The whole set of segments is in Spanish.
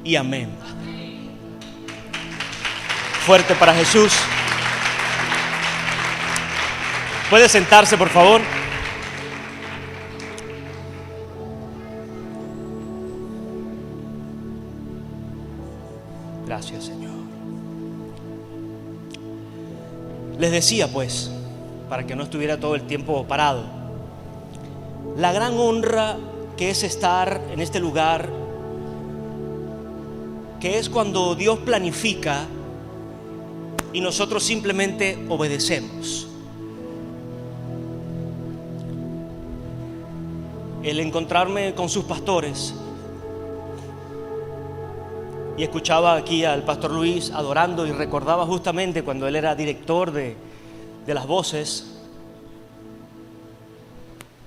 y amén. Fuerte para Jesús. ¿Puede sentarse, por favor? Gracias, Señor. Les decía, pues, para que no estuviera todo el tiempo parado, la gran honra que es estar en este lugar, que es cuando Dios planifica y nosotros simplemente obedecemos. El encontrarme con sus pastores, y escuchaba aquí al pastor Luis adorando, y recordaba justamente cuando él era director de las voces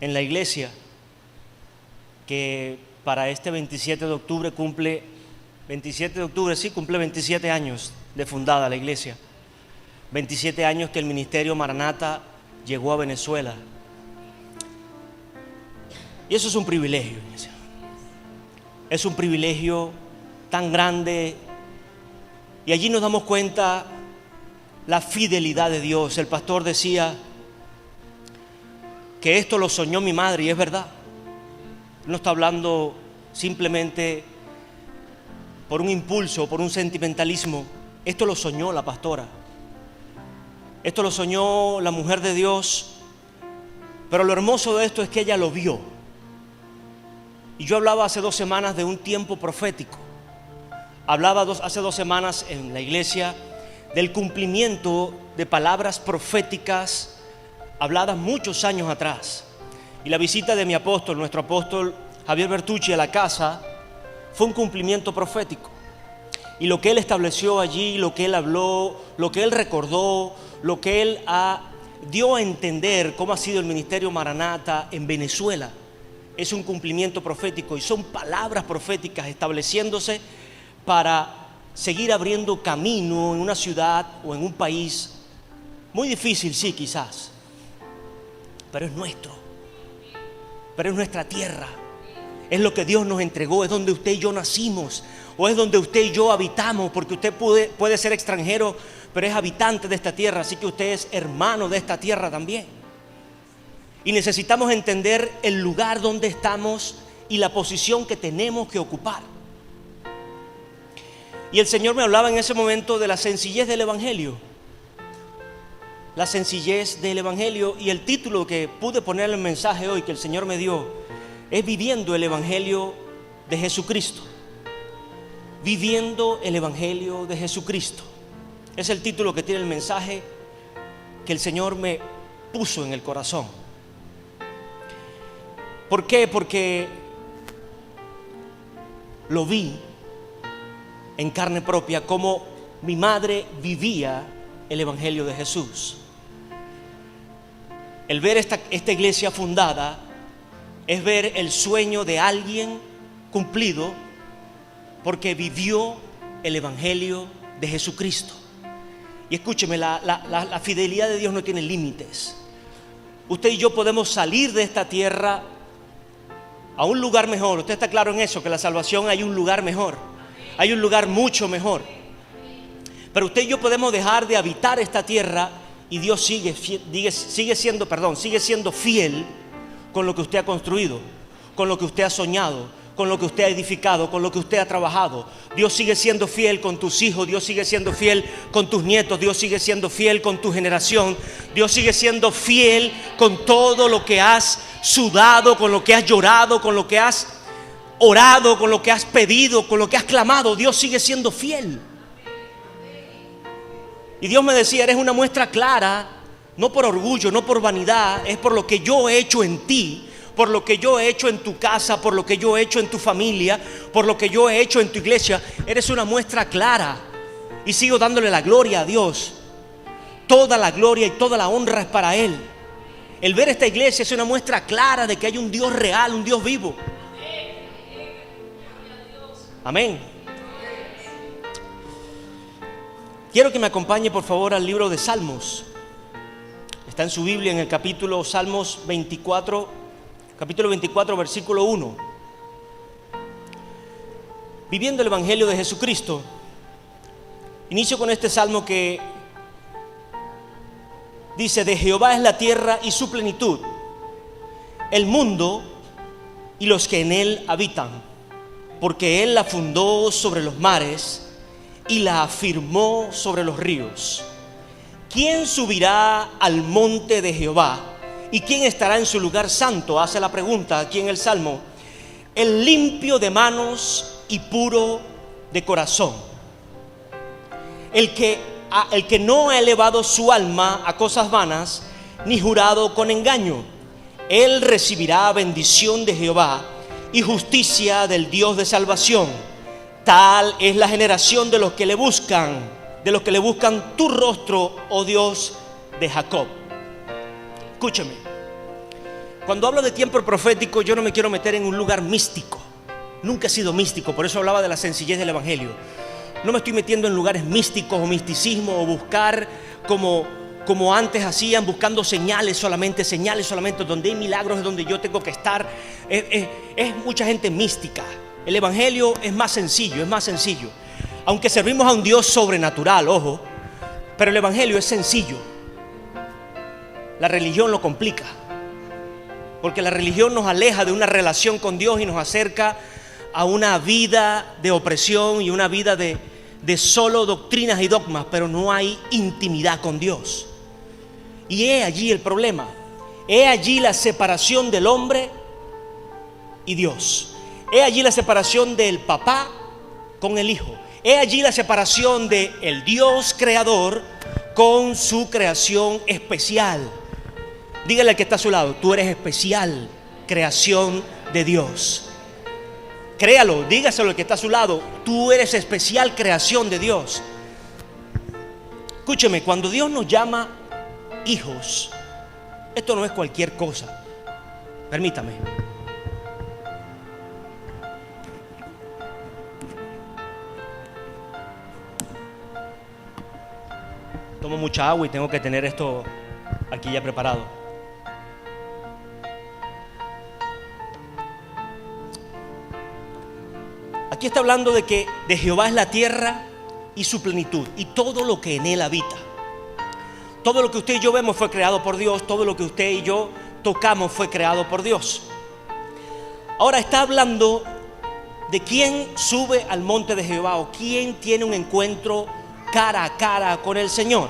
en la iglesia, que para este 27 de octubre cumple 27 años de fundada la iglesia. 27 años que el ministerio Maranata llegó a Venezuela. Y eso es un privilegio, iglesia. Es un privilegio tan grande, y allí nos damos cuenta la fidelidad de Dios. El pastor decía que esto lo soñó mi madre, y es verdad. No está hablando simplemente por un impulso, por un sentimentalismo. Esto lo soñó la pastora, esto lo soñó la mujer de Dios. Pero lo hermoso de esto es que ella lo vio. Y yo hablaba hace 2 semanas de un tiempo profético. Hablaba hace 2 semanas en la iglesia del cumplimiento de palabras proféticas habladas muchos años atrás. Y la visita de mi apóstol, nuestro apóstol Javier Bertucci, a la casa fue un cumplimiento profético. Y lo que él estableció allí, lo que él habló, lo que él recordó, lo que él dio a entender cómo ha sido el ministerio Maranata en Venezuela, es un cumplimiento profético, y son palabras proféticas estableciéndose para seguir abriendo camino en una ciudad o en un país muy difícil, sí, quizás, pero es nuestro, pero es nuestra tierra, es lo que Dios nos entregó, es donde usted y yo nacimos, o es donde usted y yo habitamos, porque usted puede ser extranjero, pero es habitante de esta tierra, así que usted es hermano de esta tierra también. Y necesitamos entender el lugar donde estamos y la posición que tenemos que ocupar. Y el Señor me hablaba en ese momento de la sencillez del Evangelio. La sencillez del Evangelio, y el título que pude poner en el mensaje hoy que el Señor me dio es Viviendo el Evangelio de Jesucristo. Viviendo el Evangelio de Jesucristo. Es el título que tiene el mensaje que el Señor me puso en el corazón. ¿Por qué? Porque lo vi en carne propia, como mi madre vivía el Evangelio de Jesús. El ver esta iglesia fundada es ver el sueño de alguien cumplido, porque vivió el Evangelio de Jesucristo. Y escúcheme, la fidelidad de Dios no tiene límites. Usted y yo podemos salir de esta tierra a un lugar mejor. Usted está claro en eso, que la salvación hay un lugar mejor, hay un lugar mucho mejor. Pero usted y yo podemos dejar de habitar esta tierra, y Dios sigue siendo fiel con lo que usted ha construido, con lo que usted ha soñado, con lo que usted ha edificado, con lo que usted ha trabajado. Dios sigue siendo fiel con tus hijos, Dios sigue siendo fiel con tus nietos, Dios sigue siendo fiel con tu generación, Dios sigue siendo fiel con todo lo que has sudado, con lo que has llorado, con lo que has orado, con lo que has pedido, con lo que has clamado. Dios sigue siendo fiel. Y Dios me decía: eres una muestra clara, no por orgullo, no por vanidad, es por lo que yo he hecho en ti, por lo que yo he hecho en tu casa, por lo que yo he hecho en tu familia, por lo que yo he hecho en tu iglesia. Eres una muestra clara. Y sigo dándole la gloria a Dios. Toda la gloria y toda la honra es para Él. El ver esta iglesia es una muestra clara de que hay un Dios real, un Dios vivo. Amén. Quiero que me acompañe, por favor, al libro de Salmos. Está en su Biblia, en el capítulo Salmos 24, capítulo 24, versículo 1. viviendo el Evangelio de Jesucristo. Inicio con este salmo que dice: de Jehová es la tierra y su plenitud, el mundo y los que en él habitan, porque él la fundó sobre los mares y la afirmó sobre los ríos. ¿Quién subirá al monte de Jehová? ¿Y quién estará en su lugar santo? Hace la pregunta aquí en el salmo. El limpio de manos y puro de corazón, el que no ha elevado su alma a cosas vanas, ni jurado con engaño. Él recibirá bendición de Jehová y justicia del Dios de salvación. Tal es la generación de los que le buscan, tu rostro, oh Dios de Jacob. Escúcheme, cuando hablo de tiempo profético, yo no me quiero meter en un lugar místico. Nunca he sido místico, por eso hablaba de la sencillez del Evangelio. No me estoy metiendo en lugares místicos o misticismo o buscar como antes hacían, buscando señales solamente, donde hay milagros es donde yo tengo que estar. Es mucha gente mística. El Evangelio es más sencillo. Aunque servimos a un Dios sobrenatural, ojo, pero el Evangelio es sencillo. La religión lo complica, porque la religión nos aleja de una relación con Dios y nos acerca a una vida de opresión y una vida de solo doctrinas y dogmas, pero no hay intimidad con Dios. Y he allí el problema, he allí la separación del hombre y Dios, he allí la separación del papá con el hijo, he allí la separación del Dios creador con su creación especial. Dígale al que está a su lado: tú eres especial, creación de Dios. Créalo, dígaselo al que está a su lado: tú eres especial, creación de Dios. Escúcheme, cuando Dios nos llama hijos, esto no es cualquier cosa. Permítame. Tomo mucha agua y tengo que tener esto aquí ya preparado. Aquí está hablando de que de Jehová es la tierra y su plenitud y todo lo que en él habita. Todo lo que usted y yo vemos fue creado por Dios. Todo lo que usted y yo tocamos fue creado por Dios. Ahora está hablando de quién sube al monte de Jehová, o quién tiene un encuentro cara a cara con el Señor.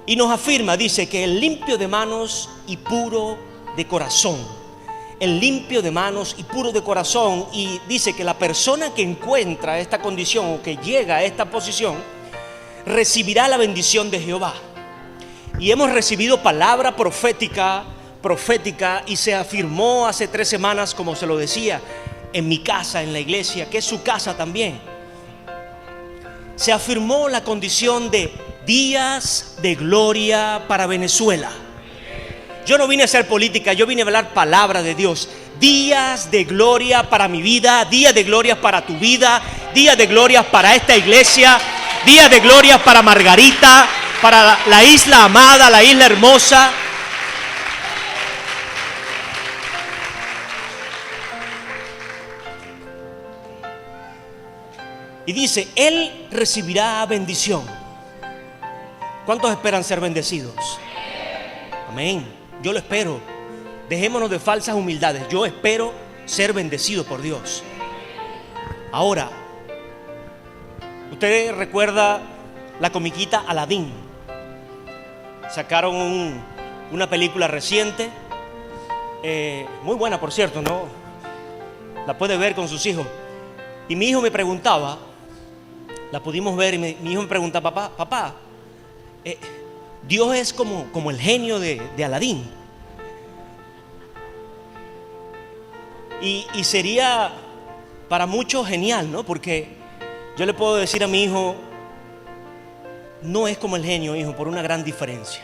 Y nos afirma, dice, que el limpio de manos y puro de corazón. El limpio de manos y puro de corazón. Y dice que la persona que encuentra esta condición o que llega a esta posición recibirá la bendición de Jehová. Y hemos recibido palabra profética y se afirmó hace 3 semanas, como se lo decía, en mi casa, en la iglesia, que es su casa también. Se afirmó la condición de días de gloria para Venezuela. Yo no vine a hacer política, yo vine a hablar palabra de Dios. Días de gloria para mi vida, días de gloria para tu vida, días de gloria para esta iglesia, días de gloria para Margarita, para la isla amada, la isla hermosa. Y dice, él recibirá bendición. ¿Cuántos esperan ser bendecidos? Amén. Yo lo espero. Dejémonos de falsas humildades. Yo espero ser bendecido por Dios. Ahora, ¿usted recuerda la comiquita Aladín? Sacaron una película reciente, muy buena por cierto, ¿no? La puede ver con sus hijos. Y mi hijo me preguntaba, la pudimos ver y mi hijo me preguntaba, papá, Dios es como el genio de Aladín. Y sería para muchos genial, ¿no? Porque yo le puedo decir a mi hijo, no es como el genio, hijo, por una gran diferencia.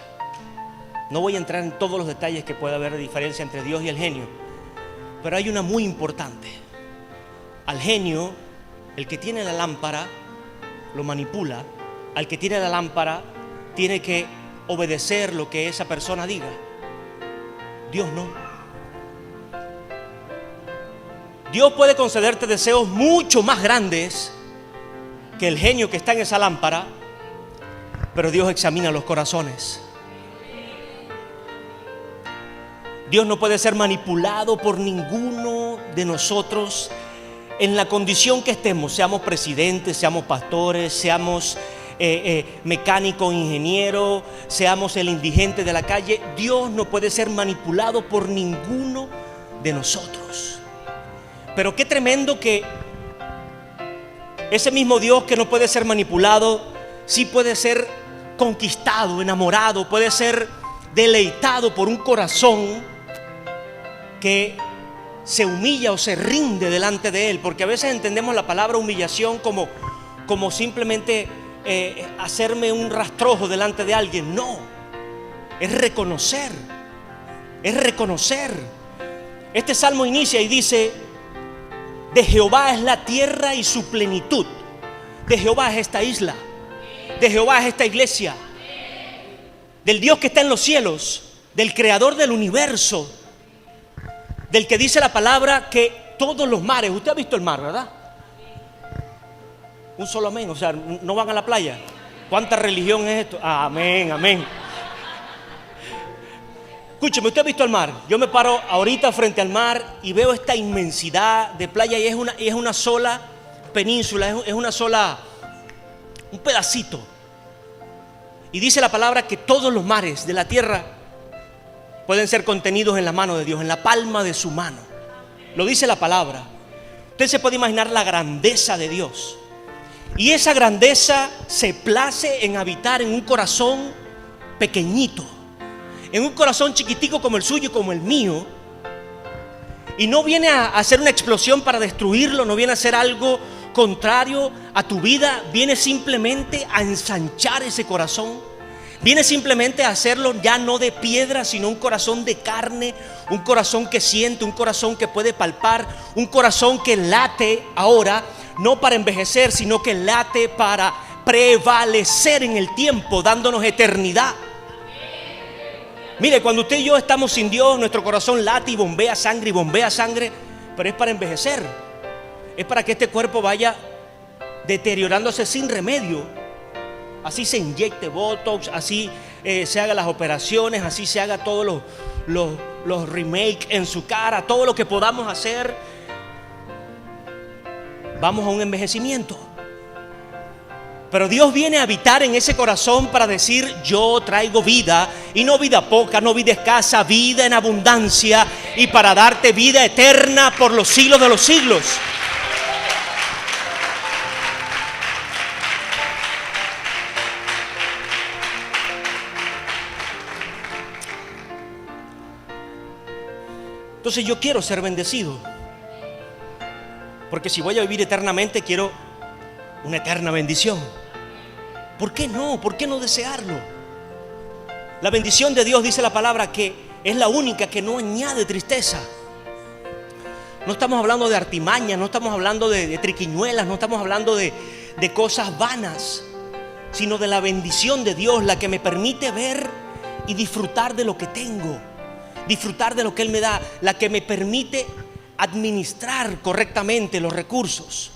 No voy a entrar en todos los detalles que pueda haber de diferencia entre Dios y el genio, pero hay una muy importante. Al genio, el que tiene la lámpara, lo manipula. Al que tiene la lámpara, tiene que obedecer lo que esa persona diga. Dios no. Dios puede concederte deseos mucho más grandes que el genio que está en esa lámpara, pero Dios examina los corazones. Dios no puede ser manipulado por ninguno de nosotros en la condición que estemos, seamos presidentes, seamos pastores, seamos mecánico, ingeniero, seamos el indigente de la calle. Dios no puede ser manipulado por ninguno de nosotros. Pero qué tremendo que ese mismo Dios que no puede ser manipulado, sí puede ser conquistado, enamorado, puede ser deleitado por un corazón que se humilla o se rinde delante de Él. Porque a veces entendemos la palabra humillación como simplemente hacerme un rastrojo delante de alguien. No, es reconocer, es reconocer. Este salmo inicia y dice: de Jehová es la tierra y su plenitud. De Jehová es esta isla, de Jehová es esta iglesia, del Dios que está en los cielos, del creador del universo, del que dice la palabra que todos los mares, usted ha visto el mar, ¿verdad? Un solo amén, o sea, no van a la playa. ¿Cuánta religión es esto? Amén, amén. Escúcheme, usted ha visto el mar. Yo me paro ahorita frente al mar y veo esta inmensidad de playa, y es una sola península, es una sola, un pedacito. Y dice la palabra que todos los mares de la tierra pueden ser contenidos en la mano de Dios, en la palma de su mano. Lo dice la palabra. Usted se puede imaginar la grandeza de Dios. Y esa grandeza se place en habitar en un corazón pequeñito, en un corazón chiquitico como el suyo y como el mío. Y no viene a hacer una explosión para destruirlo, no viene a hacer algo contrario a tu vida, viene simplemente a ensanchar ese corazón. Viene simplemente a hacerlo ya no de piedra, sino un corazón de carne, un corazón que siente, un corazón que puede palpar, un corazón que late ahora, no para envejecer, sino que late para prevalecer en el tiempo, dándonos eternidad. Mire, cuando usted y yo estamos sin Dios, nuestro corazón late y bombea sangre, pero es para envejecer. Es para que este cuerpo vaya deteriorándose sin remedio. Así se inyecte Botox, así se haga las operaciones, así se haga todos los remakes en su cara, todo lo que podamos hacer. Vamos a un envejecimiento. Pero Dios viene a habitar en ese corazón para decir: yo traigo vida, y no vida poca, no vida escasa, vida en abundancia, y para darte vida eterna por los siglos de los siglos. Entonces yo quiero ser bendecido, porque si voy a vivir eternamente, quiero una eterna bendición. ¿Por qué no? ¿Por qué no desearlo? La bendición de Dios, dice la palabra, que es la única que no añade tristeza. No estamos hablando de artimañas, no estamos hablando de triquiñuelas, no estamos hablando de cosas vanas, sino de la bendición de Dios, la que me permite ver y disfrutar de lo que tengo, disfrutar de lo que Él me da, la que me permite administrar correctamente los recursos.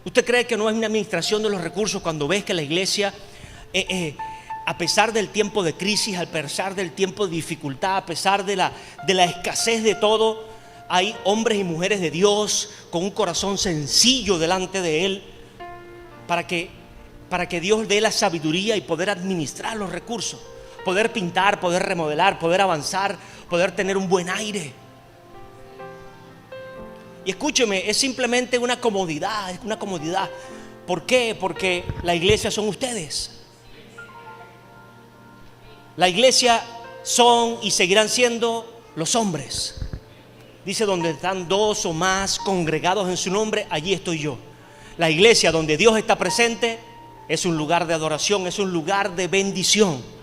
¿Usted cree que no es una administración de los recursos cuando ves que la iglesia, a pesar del tiempo de crisis, a pesar del tiempo de dificultad, a pesar de la escasez de todo, hay hombres y mujeres de Dios con un corazón sencillo delante de Él para que Dios dé la sabiduría y poder administrar los recursos, poder pintar, poder remodelar, poder avanzar, poder tener un buen aire? Y escúcheme, es simplemente una comodidad, es una comodidad. ¿Por qué? Porque la iglesia son ustedes. La iglesia son y seguirán siendo los hombres. Dice: donde están dos o más congregados en su nombre, allí estoy yo. La iglesia donde Dios está presente es un lugar de adoración, es un lugar de bendición.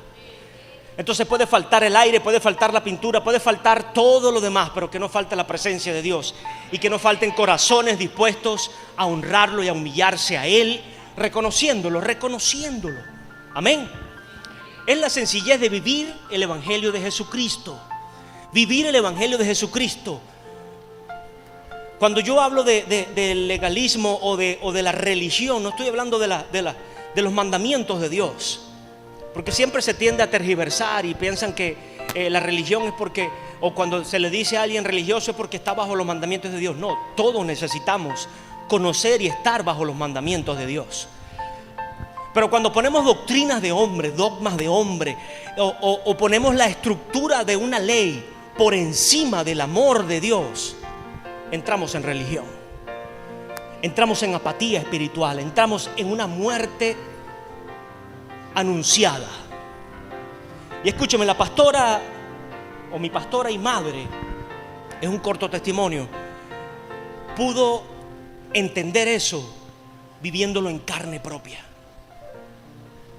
Entonces puede faltar el aire, puede faltar la pintura, puede faltar todo lo demás, pero que no falte la presencia de Dios, y que no falten corazones dispuestos a honrarlo y a humillarse a Él, reconociéndolo. Amén. Es la sencillez de vivir el Evangelio de Jesucristo. Vivir el Evangelio de Jesucristo. Cuando yo hablo del legalismo o de la religión, no estoy hablando de los mandamientos de Dios, porque siempre se tiende a tergiversar y piensan que la religión es porque, o cuando se le dice a alguien religioso es porque está bajo los mandamientos de Dios. No, todos necesitamos conocer y estar bajo los mandamientos de Dios. Pero cuando ponemos doctrinas de hombre, dogmas de hombre, o ponemos la estructura de una ley por encima del amor de Dios, entramos en religión, entramos en apatía espiritual, entramos en una muerte anunciada. Y escúcheme, la pastora o mi pastora y madre, es un corto testimonio, pudo entender eso viviéndolo en carne propia.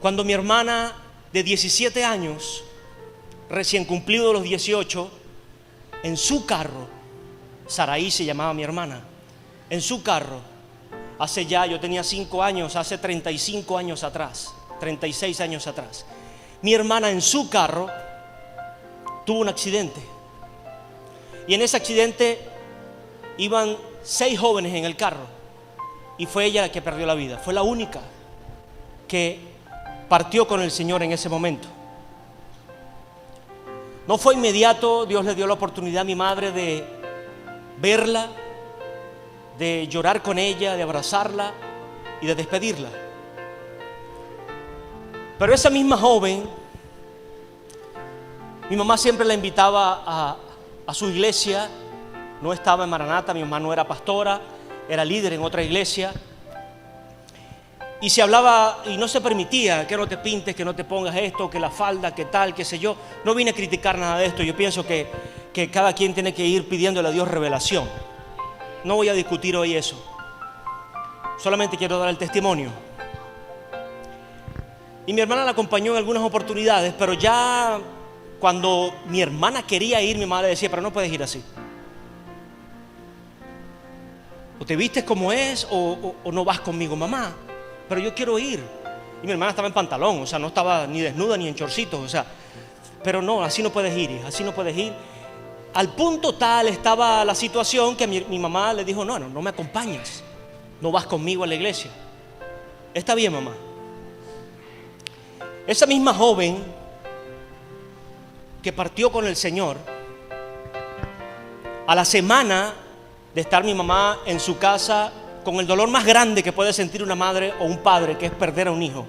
Cuando mi hermana de 17 años, recién cumplido los 18, en su carro, Saraí se llamaba mi hermana, en su carro, hace ya, yo tenía 5 años, hace 35 años atrás, 36 años atrás, mi hermana en su carro tuvo un accidente. Y en ese accidente iban 6 jóvenes en el carro y fue ella la que perdió la vida. Fue la única que partió con el Señor en ese momento. No fue inmediato. Dios le dio la oportunidad a mi madre de verla, de llorar con ella, de abrazarla y de despedirla. Pero esa misma joven, mi mamá siempre la invitaba a su iglesia. No estaba en Maranata, mi mamá no era pastora, era líder en otra iglesia. Y se hablaba y no se permitía que no te pintes, que no te pongas esto, que la falda, que tal, qué sé yo. No vine a criticar nada de esto. Yo pienso que cada quien tiene que ir pidiéndole a Dios revelación. No voy a discutir hoy eso. Solamente quiero dar el testimonio. Y mi hermana la acompañó en algunas oportunidades, pero ya cuando mi hermana quería ir, mi madre decía, pero no puedes ir así. O te vistes como es o no vas conmigo, mamá. Pero yo quiero ir. Y mi hermana estaba en pantalón, o sea, no estaba ni desnuda ni en chorcitos, o sea, pero no, así no puedes ir, así no puedes ir. Al punto tal estaba la situación que mi mamá le dijo, no me acompañas, no vas conmigo a la iglesia. Está bien, mamá. Esa misma joven que partió con el Señor, a la semana de estar mi mamá en su casa con el dolor más grande que puede sentir una madre o un padre, que es perder a un hijo,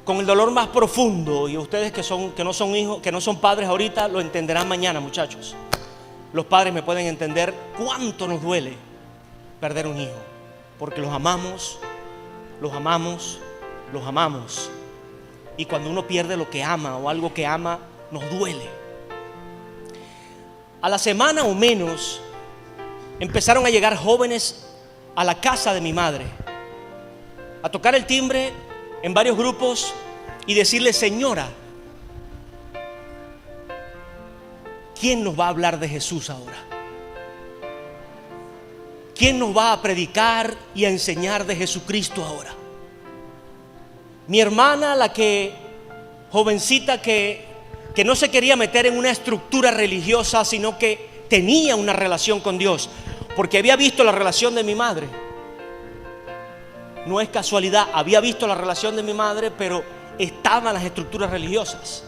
con el dolor más profundo, y ustedes que no son hijos, que no son padres ahorita, lo entenderán mañana, muchachos. Los padres me pueden entender cuánto nos duele perder un hijo, porque los amamos, los amamos, los amamos. Y cuando uno pierde lo que ama o algo que ama, nos duele. A la semana o menos empezaron a llegar jóvenes a la casa de mi madre, a tocar el timbre en varios grupos y decirle, señora, ¿quién nos va a hablar de Jesús ahora? ¿Quién nos va a predicar y a enseñar de Jesucristo ahora? Mi hermana, la que jovencita que no se quería meter en una estructura religiosa, sino que tenía una relación con Dios, porque había visto la relación de mi madre. No es casualidad, había visto la relación de mi madre, pero estaban las estructuras religiosas.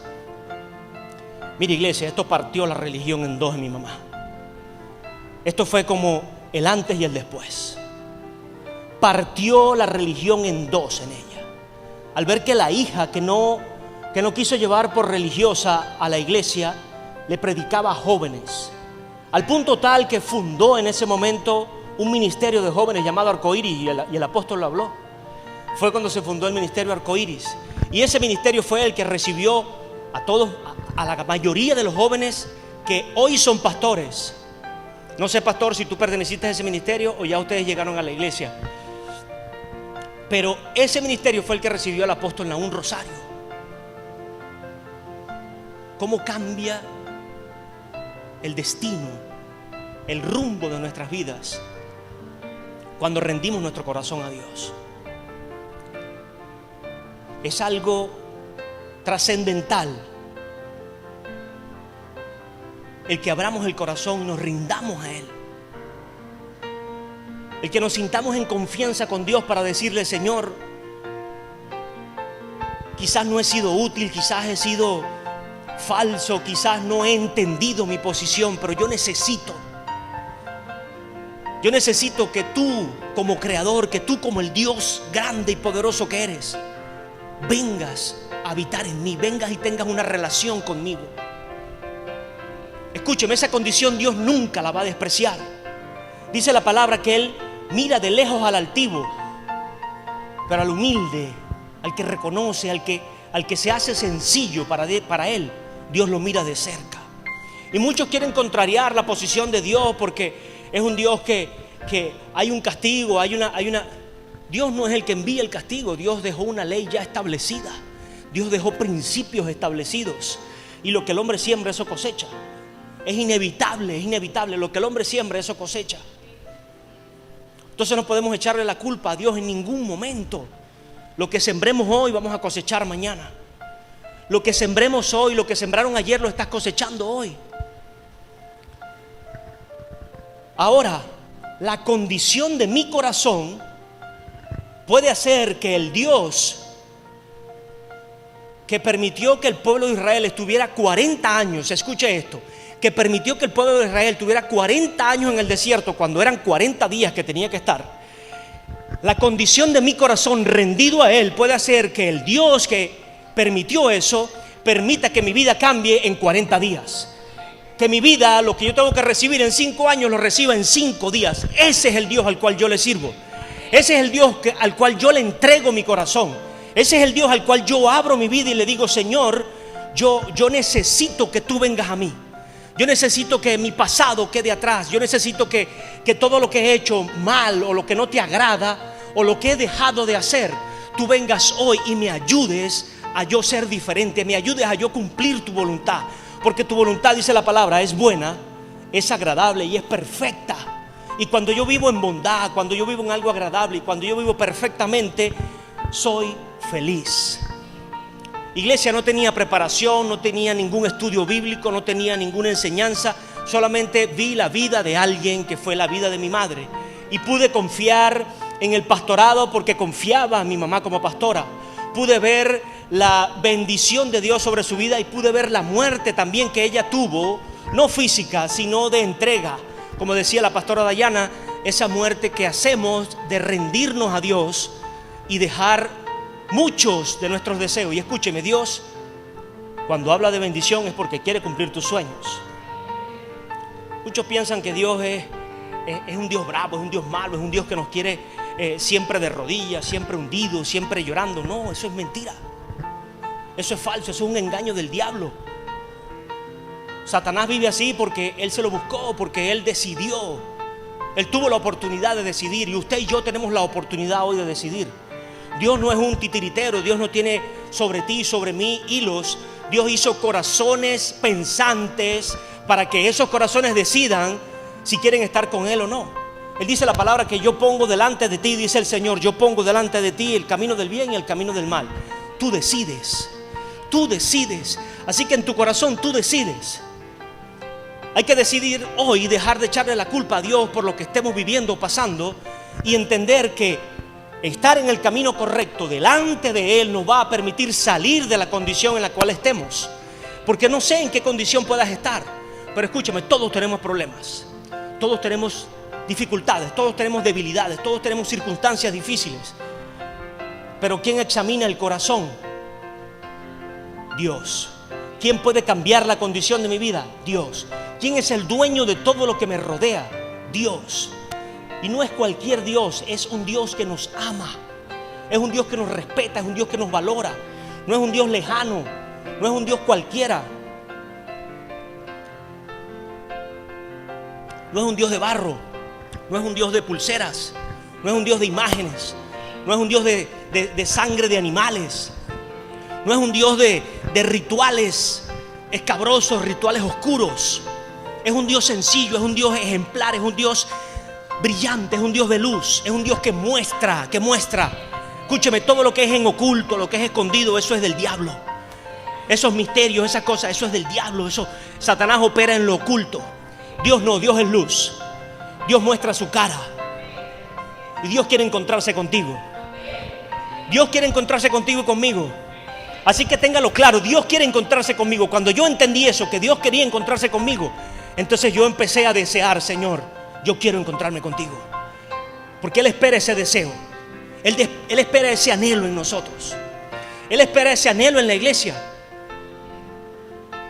Mira, iglesia, esto partió la religión en dos en mi mamá. Esto fue como el antes y el después. Partió la religión en dos en ella. Al ver que la hija que no quiso llevar por religiosa a la iglesia, le predicaba a jóvenes. Al punto tal que fundó en ese momento un ministerio de jóvenes llamado Arcoíris, y el apóstol lo habló. Fue cuando se fundó el ministerio Arcoíris. Y ese ministerio fue el que recibió a todos, a la mayoría de los jóvenes que hoy son pastores. No sé, pastor, si tú perteneciste a ese ministerio o ya ustedes llegaron a la iglesia. Pero ese ministerio fue el que recibió al apóstol Nahum Rosario. ¿Cómo cambia el destino, el rumbo de nuestras vidas cuando rendimos nuestro corazón a Dios? Es algo trascendental el que abramos el corazón y nos rindamos a Él. El que nos sintamos en confianza con Dios para decirle: Señor, quizás no he sido útil, quizás he sido falso, quizás no he entendido mi posición, pero yo necesito que tú como creador, que tú como el Dios grande y poderoso que eres, vengas a habitar en mí, vengas y tengas una relación conmigo. Escúcheme, esa condición Dios nunca la va a despreciar. Dice la palabra que Él mira de lejos al altivo, pero al humilde, al que reconoce, al que se hace sencillo para Él, Dios lo mira de cerca. Y muchos quieren contrariar la posición de Dios porque es un Dios que hay un castigo, hay una... Dios no es el que envía el castigo. Dios dejó una ley ya establecida. Dios dejó principios establecidos. Y lo que el hombre siembra, eso cosecha. Es inevitable. Lo que el hombre siembra, eso cosecha. Entonces no podemos echarle la culpa a Dios en ningún momento. Lo que sembremos hoy, vamos a cosechar mañana. Lo que sembremos hoy, lo que sembraron ayer, lo estás cosechando hoy. Ahora, la condición de mi corazón puede hacer que el Dios que permitió que el pueblo de Israel estuviera 40 años, escuche esto, que permitió que el pueblo de Israel tuviera 40 años en el desierto cuando eran 40 días que tenía que estar. La condición de mi corazón rendido a Él puede hacer que el Dios que permitió eso permita que mi vida cambie en 40 días. Que mi vida, lo que yo tengo que recibir en 5 años, lo reciba en 5 días. Ese es el Dios al cual yo le sirvo. Ese es el Dios al cual yo le entrego mi corazón. Ese es el Dios al cual yo abro mi vida y le digo: Señor, yo necesito que tú vengas a mí. Yo necesito que mi pasado quede atrás. Yo necesito que todo lo que he hecho mal, o lo que no te agrada, o lo que he dejado de hacer, tú vengas hoy y me ayudes a yo ser diferente. Me ayudes a yo cumplir tu voluntad. Porque tu voluntad, dice la palabra, es buena, es agradable y es perfecta. Y cuando yo vivo en bondad, cuando yo vivo en algo agradable y cuando yo vivo perfectamente, soy feliz. Iglesia, no tenía preparación, no tenía ningún estudio bíblico, no tenía ninguna enseñanza. Solamente vi la vida de alguien que fue la vida de mi madre. Y pude confiar en el pastorado porque confiaba en mi mamá como pastora. Pude ver la bendición de Dios sobre su vida y pude ver la muerte también que ella tuvo, no física, sino de entrega. Como decía la pastora Dayana, esa muerte que hacemos de rendirnos a Dios y dejar muchos de nuestros deseos. Y escúcheme, Dios, cuando habla de bendición es porque quiere cumplir tus sueños. Muchos piensan que Dios es un Dios bravo, es un Dios malo, es un Dios que nos quiere siempre de rodillas, siempre hundidos, siempre llorando. No, eso es mentira. Eso es falso, eso es un engaño del diablo. Satanás vive así porque él se lo buscó, porque él decidió. Él tuvo la oportunidad de decidir, y usted y yo tenemos la oportunidad hoy de decidir. Dios no es un titiritero. Dios no tiene sobre ti y sobre mí hilos. Dios hizo corazones pensantes para que esos corazones decidan si quieren estar con Él o no. Él dice la palabra que yo pongo delante de ti, dice el Señor, yo pongo delante de ti el camino del bien y el camino del mal. Tú decides. Tú decides. Así que en tu corazón tú decides. Hay que decidir hoy dejar de echarle la culpa a Dios por lo que estemos viviendo, pasando, y entender que estar en el camino correcto delante de Él nos va a permitir salir de la condición en la cual estemos. Porque no sé en qué condición puedas estar, pero escúchame, todos tenemos problemas, todos tenemos dificultades, todos tenemos debilidades, todos tenemos circunstancias difíciles. Pero ¿quién examina el corazón? Dios. ¿Quién puede cambiar la condición de mi vida? Dios. ¿Quién es el dueño de todo lo que me rodea? Dios. Y no es cualquier Dios, es un Dios que nos ama, es un Dios que nos respeta, es un Dios que nos valora. No es un Dios lejano, no es un Dios cualquiera. No es un Dios de barro, no es un Dios de pulseras, no es un Dios de imágenes, no es un Dios de sangre de animales, no es un Dios de rituales escabrosos, rituales oscuros. Es un Dios sencillo, es un Dios ejemplar, es un Dios brillante, es un Dios de luz, es un Dios que muestra. Escúcheme, todo lo que es en oculto, lo que es escondido, eso es del diablo. Esos misterios, esas cosas, eso es del diablo. Eso, Satanás opera en lo oculto. Dios no, Dios es luz. Dios muestra su cara. Y Dios quiere encontrarse contigo. Dios quiere encontrarse contigo y conmigo. Así que téngalo claro, Dios quiere encontrarse conmigo. Cuando yo entendí eso, que Dios quería encontrarse conmigo, entonces yo empecé a desear, Señor, yo quiero encontrarme contigo. Porque Él espera ese deseo. Él espera ese anhelo en nosotros. Él espera ese anhelo en la iglesia.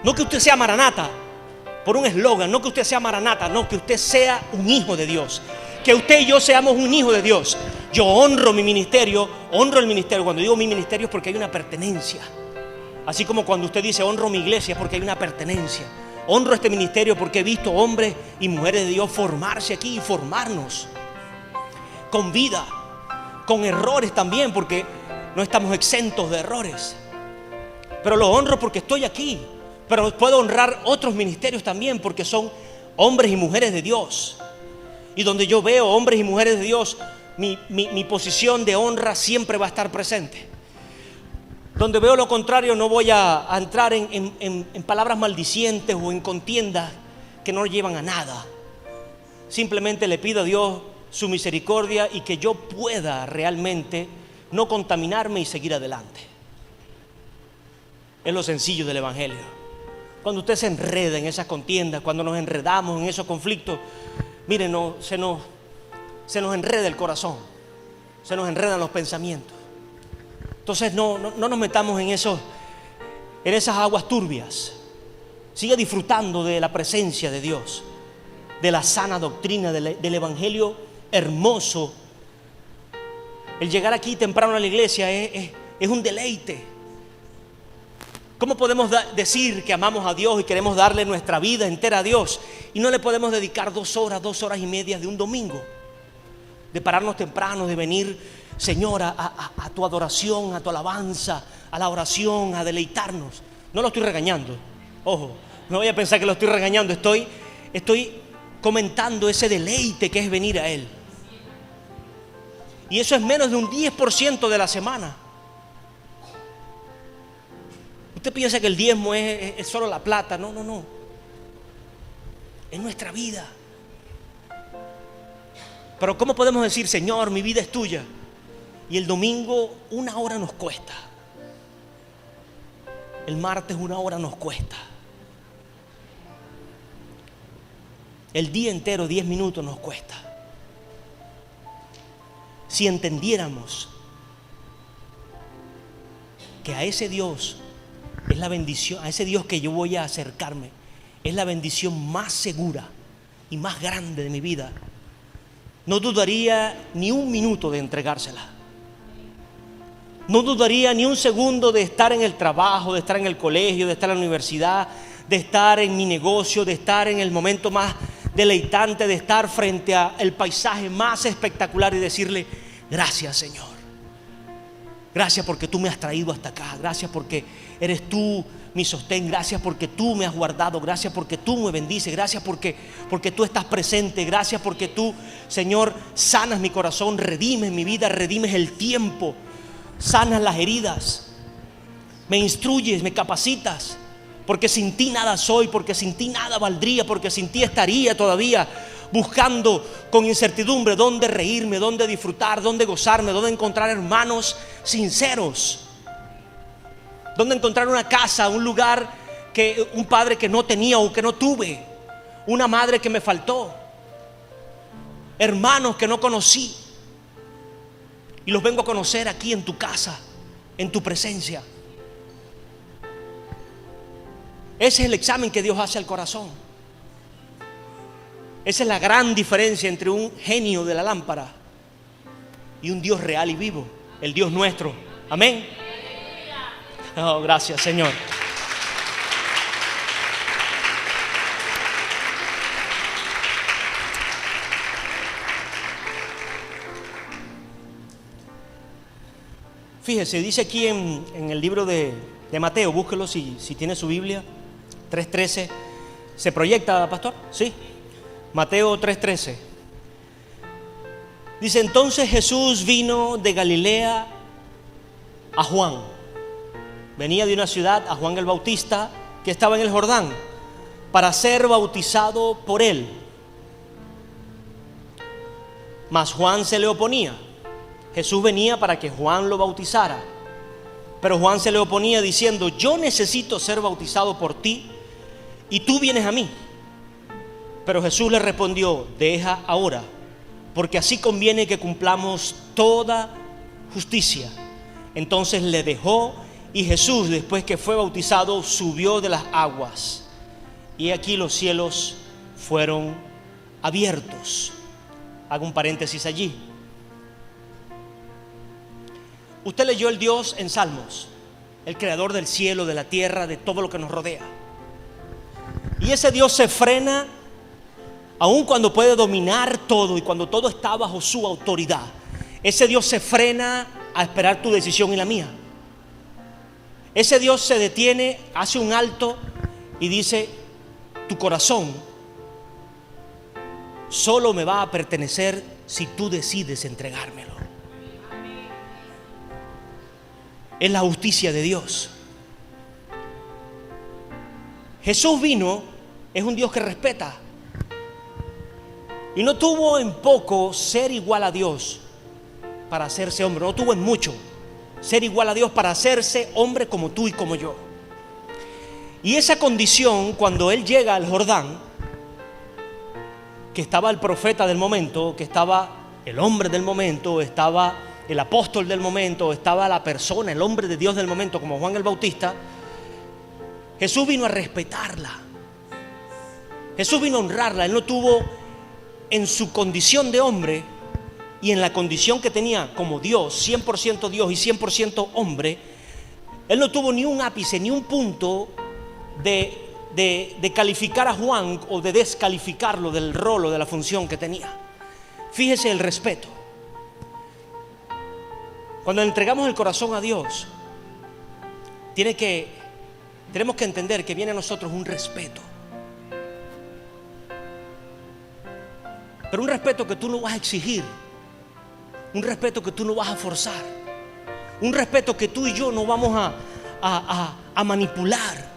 No que usted sea maranata por un eslogan, no que usted sea maranata, no, que usted sea un hijo de Dios. Que usted y yo seamos un hijo de Dios. Yo honro mi ministerio, honro el ministerio. Cuando digo mi ministerio es porque hay una pertenencia. Así como cuando usted dice honro mi iglesia es porque hay una pertenencia. Honro este ministerio porque he visto hombres y mujeres de Dios formarse aquí y formarnos. Con vida, con errores también, porque no estamos exentos de errores. Pero lo honro porque estoy aquí. Pero puedo honrar otros ministerios también porque son hombres y mujeres de Dios. Y donde yo veo hombres y mujeres de Dios, mi posición de honra siempre va a estar presente. Donde veo lo contrario, no voy a entrar en palabras maldicientes o en contiendas que no llevan a nada. Simplemente le pido a Dios su misericordia y que yo pueda realmente no contaminarme y seguir adelante. Es lo sencillo del Evangelio. Cuando usted se enreda en esas contiendas, cuando nos enredamos en esos conflictos, miren, se nos enreda el corazón, se nos enredan los pensamientos. Entonces no nos metamos en esas aguas turbias. Siga disfrutando de la presencia de Dios, de la sana doctrina del Evangelio hermoso. El llegar aquí temprano a la iglesia es un deleite. ¿Cómo podemos decir que amamos a Dios y queremos darle nuestra vida entera a Dios y no le podemos dedicar 2 horas y media de un domingo? De pararnos temprano, de venir, Señor, a tu adoración, a tu alabanza, a la oración, a deleitarnos. No lo estoy regañando, ojo, no voy a pensar que lo estoy regañando. Estoy comentando ese deleite que es venir a Él. Y eso es menos de un 10% de la semana. Usted piensa que el diezmo es solo la plata. No. Es nuestra vida. Pero ¿cómo podemos decir, Señor, mi vida es tuya? Y el domingo 1 hora nos cuesta. El martes 1 hora nos cuesta. El día entero 10 minutos nos cuesta. Si entendiéramos que a ese Dios es la bendición, a ese Dios que yo voy a acercarme, es la bendición más segura y más grande de mi vida, no dudaría ni un minuto de entregársela. No dudaría ni un segundo de estar en el trabajo, de estar en el colegio, de estar en la universidad, de estar en mi negocio, de estar en el momento más deleitante, de estar frente al paisaje más espectacular y decirle: gracias, Señor. Gracias porque tú me has traído hasta acá. Gracias porque eres tú mi sostén. Gracias porque tú me has guardado. Gracias porque tú me bendices. Gracias porque tú estás presente. Gracias porque tú, Señor, sanas mi corazón, redimes mi vida, redimes el tiempo, sanas las heridas, me instruyes, me capacitas. Porque sin ti nada soy, porque sin ti nada valdría, porque sin ti estaría todavía buscando con incertidumbre dónde reírme, dónde disfrutar, dónde gozarme, dónde encontrar hermanos sinceros, dónde encontrar una casa, un lugar, un padre que no tenía o que no tuve, una madre que me faltó, hermanos que no conocí y los vengo a conocer aquí en tu casa, en tu presencia. Ese es el examen que Dios hace al corazón. Esa es la gran diferencia entre un genio de la lámpara y un Dios real y vivo, el Dios nuestro. Amén. Oh, gracias, Señor. Fíjese, dice aquí en el libro de Mateo, búsquelo si tiene su Biblia, 3:13. ¿Se proyecta, pastor? Sí. Mateo 3:13. Dice: entonces Jesús vino de Galilea a Juan. Venía de una ciudad, a Juan el Bautista, que estaba en el Jordán, para ser bautizado por él. mas Juan se le oponía. Jesús venía para que Juan lo bautizara, pero Juan se le oponía diciendo: yo necesito ser bautizado por ti y tú vienes a mí. Pero Jesús le respondió: deja ahora, porque así conviene que cumplamos toda justicia. Entonces le dejó, y Jesús, después que fue bautizado, subió de las aguas, y aquí los cielos fueron abiertos. Hago un paréntesis allí. Usted leyó el Dios en Salmos, el creador del cielo, de la tierra, de todo lo que nos rodea. Y ese Dios se frena aun cuando puede dominar todo y cuando todo está bajo su autoridad. Ese Dios se frena a esperar tu decisión y la mía. Ese Dios se detiene, hace un alto y dice: tu corazón solo me va a pertenecer si tú decides entregármelo. Es la justicia de Dios. Jesús vino, es un Dios que respeta, y no tuvo en poco ser igual a Dios para hacerse hombre. No tuvo en mucho ser igual a Dios para hacerse hombre como tú y como yo. Y esa condición, cuando Él llega al Jordán, que estaba el profeta del momento, que estaba el hombre del momento, estaba el apóstol del momento, estaba la persona, el hombre de Dios del momento, como Juan el Bautista, Jesús vino a respetarla. Jesús vino a honrarla. Él no tuvo, en su condición de hombre y en la condición que tenía como Dios, 100% Dios y 100% hombre, Él no tuvo ni un ápice, ni un punto de calificar a Juan o de descalificarlo del rol o de la función que tenía. Fíjese el respeto. Cuando le entregamos el corazón a Dios, tenemos que entender que viene a nosotros un respeto. Pero un respeto que tú no vas a exigir, un respeto que tú no vas a forzar, un respeto que tú y yo no vamos a manipular.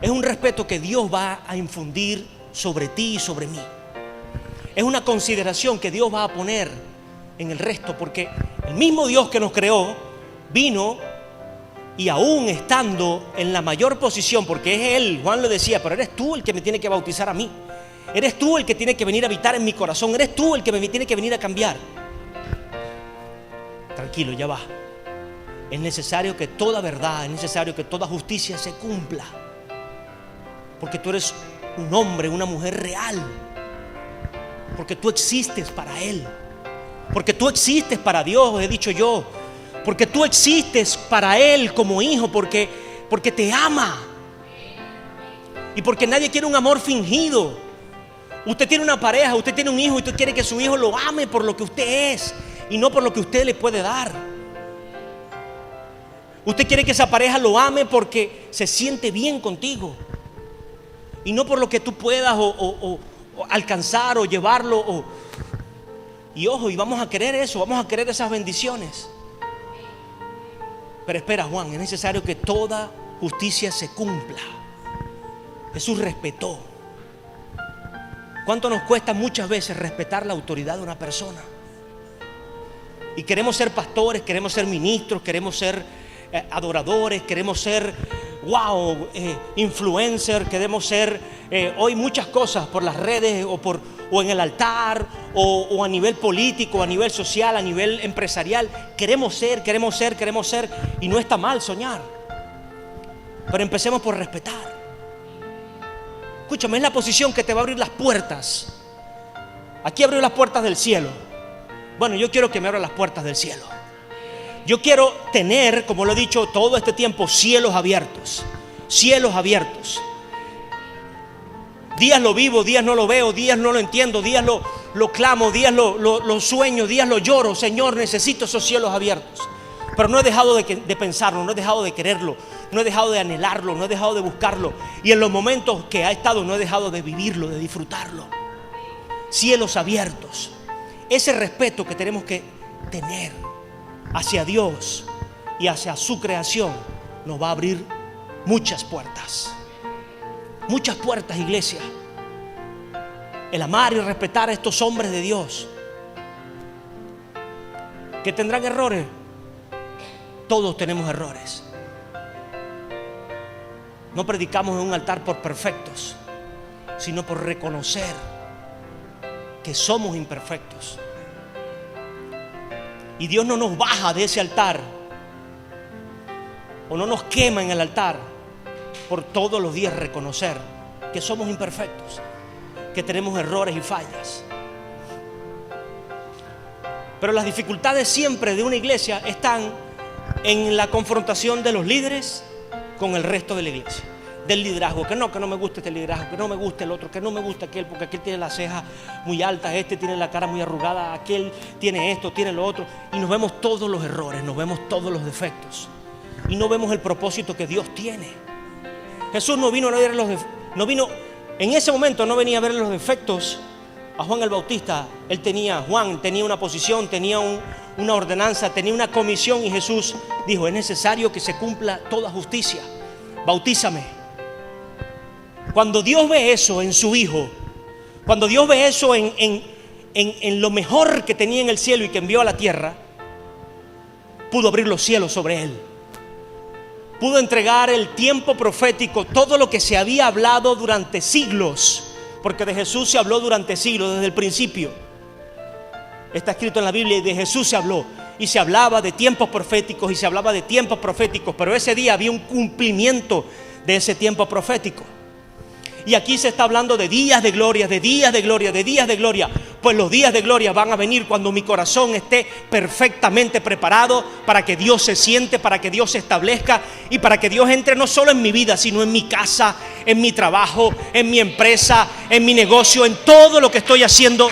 Es un respeto que Dios va a infundir sobre ti y sobre mí. Es una consideración que Dios va a poner en el resto, porque el mismo Dios que nos creó vino, y aún estando en la mayor posición, porque es Él, Juan lo decía: pero eres tú el que me tiene que bautizar a mí, eres tú el que tiene que venir a habitar en mi corazón, eres tú el que me tiene que venir a cambiar. Tranquilo, ya va. Es necesario que toda verdad, es necesario que toda justicia se cumpla, porque tú eres un hombre, una mujer real, porque tú existes para Él, porque tú existes para Dios, he dicho yo, porque tú existes para Él como hijo, porque te ama, y porque nadie quiere un amor fingido. Usted tiene una pareja, usted tiene un hijo, y usted quiere que su hijo lo ame por lo que usted es y no por lo que usted le puede dar. Usted quiere que esa pareja lo ame porque se siente bien contigo y no por lo que tú puedas o alcanzar o llevarlo y ojo, y vamos a querer eso, vamos a querer esas bendiciones. Pero espera, Juan, es necesario que toda justicia se cumpla. Jesús respetó. ¿Cuánto nos cuesta muchas veces respetar la autoridad de una persona? Y queremos ser pastores, queremos ser ministros, queremos ser adoradores, queremos ser influencers, queremos ser hoy muchas cosas por las redes o en el altar o a nivel político, a nivel social, a nivel empresarial. Queremos ser y no está mal soñar, pero empecemos por respetar. Escúchame, es la posición que te va a abrir las puertas. Aquí abrió las puertas del cielo. Bueno, yo quiero que me abra las puertas del cielo. Yo quiero tener, como lo he dicho todo este tiempo, cielos abiertos. Cielos abiertos. Días lo vivo, días no lo veo, días no lo entiendo, días lo clamo, días lo sueño, días lo lloro. Señor, necesito esos cielos abiertos. Pero no he dejado de pensarlo, no he dejado de quererlo, no he dejado de anhelarlo, no he dejado de buscarlo. Y en los momentos que ha estado, no he dejado de vivirlo, de disfrutarlo. Cielos abiertos. Ese respeto que tenemos que tener hacia Dios y hacia su creación nos va a abrir muchas puertas. Muchas puertas, iglesia. El amar y respetar a estos hombres de Dios ¿Que tendrán errores? Todos tenemos errores. No predicamos en un altar por perfectos, sino por reconocer que somos imperfectos. Y Dios no nos baja de ese altar o no nos quema en el altar por todos los días reconocer que somos imperfectos, que tenemos errores y fallas. Pero las dificultades siempre de una iglesia están en la confrontación de los líderes con el resto de la iglesia. Del liderazgo, que no me gusta este liderazgo, que no me gusta el otro, que no me gusta aquel, porque aquel tiene las cejas muy altas, este tiene la cara muy arrugada, aquel tiene esto, tiene lo otro. Y nos vemos todos los errores, nos vemos todos los defectos. Y no vemos el propósito que Dios tiene. Jesús no vino a ver en ese momento no venía a ver los defectos a Juan el Bautista. Juan tenía una posición, tenía una ordenanza, tenía una comisión, y Jesús dijo: es necesario que se cumpla toda justicia, bautízame. Cuando Dios ve eso en su Hijo, cuando Dios ve eso en lo mejor que tenía en el cielo y que envió a la tierra, pudo abrir los cielos sobre él. Pudo entregar el tiempo profético, todo lo que se había hablado durante siglos, porque de Jesús se habló durante siglos, desde el principio. Está escrito en la Biblia, y de Jesús se habló. Y se hablaba de tiempos proféticos, y se hablaba de tiempos proféticos, pero ese día había un cumplimiento de ese tiempo profético. Y aquí se está hablando de días de gloria, de días de gloria, de días de gloria. Pues los días de gloria van a venir cuando mi corazón esté perfectamente preparado para que Dios se siente, para que Dios se establezca y para que Dios entre no solo en mi vida, sino en mi casa, en mi trabajo, en mi empresa, en mi negocio, en todo lo que estoy haciendo.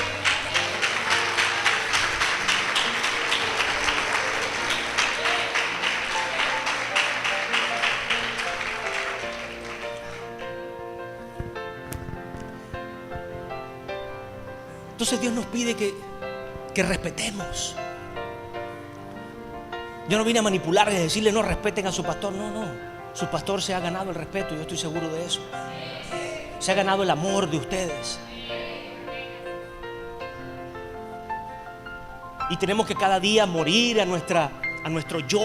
Entonces Dios nos pide que respetemos. Yo no vine a manipular y a decirle no respeten a su pastor. No. Su pastor se ha ganado el respeto, yo estoy seguro de eso. Se ha ganado el amor de ustedes. Y tenemos que cada día morir a nuestro yo.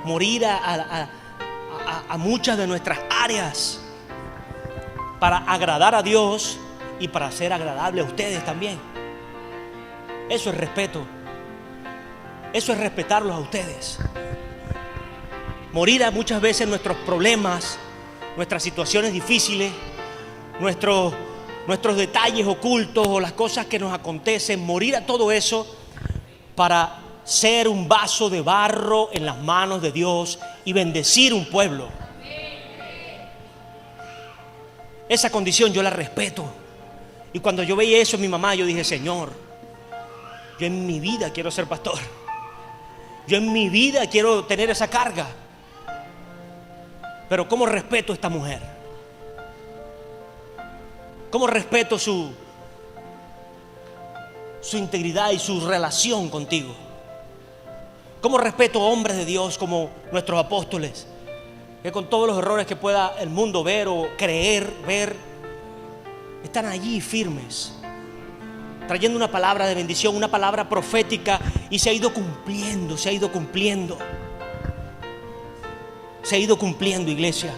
Morir a muchas de nuestras áreas para agradar a Dios y para ser agradable a ustedes también. Eso es respeto. Eso es respetarlos a ustedes. Morir a muchas veces nuestros problemas, nuestras situaciones difíciles, nuestros detalles ocultos o las cosas que nos acontecen. Morir a todo eso para ser un vaso de barro en las manos de Dios y bendecir un pueblo. Esa condición yo la respeto. Y cuando yo veía eso en mi mamá, yo dije: Señor, yo en mi vida quiero ser pastor. Yo en mi vida quiero tener esa carga. Pero ¿cómo respeto a esta mujer? ¿Cómo respeto su integridad y su relación contigo? ¿Cómo respeto a hombres de Dios como nuestros apóstoles, que con todos los errores que pueda el mundo ver o creer ver, están allí firmes, trayendo una palabra de bendición, una palabra profética, y se ha ido cumpliendo, iglesia?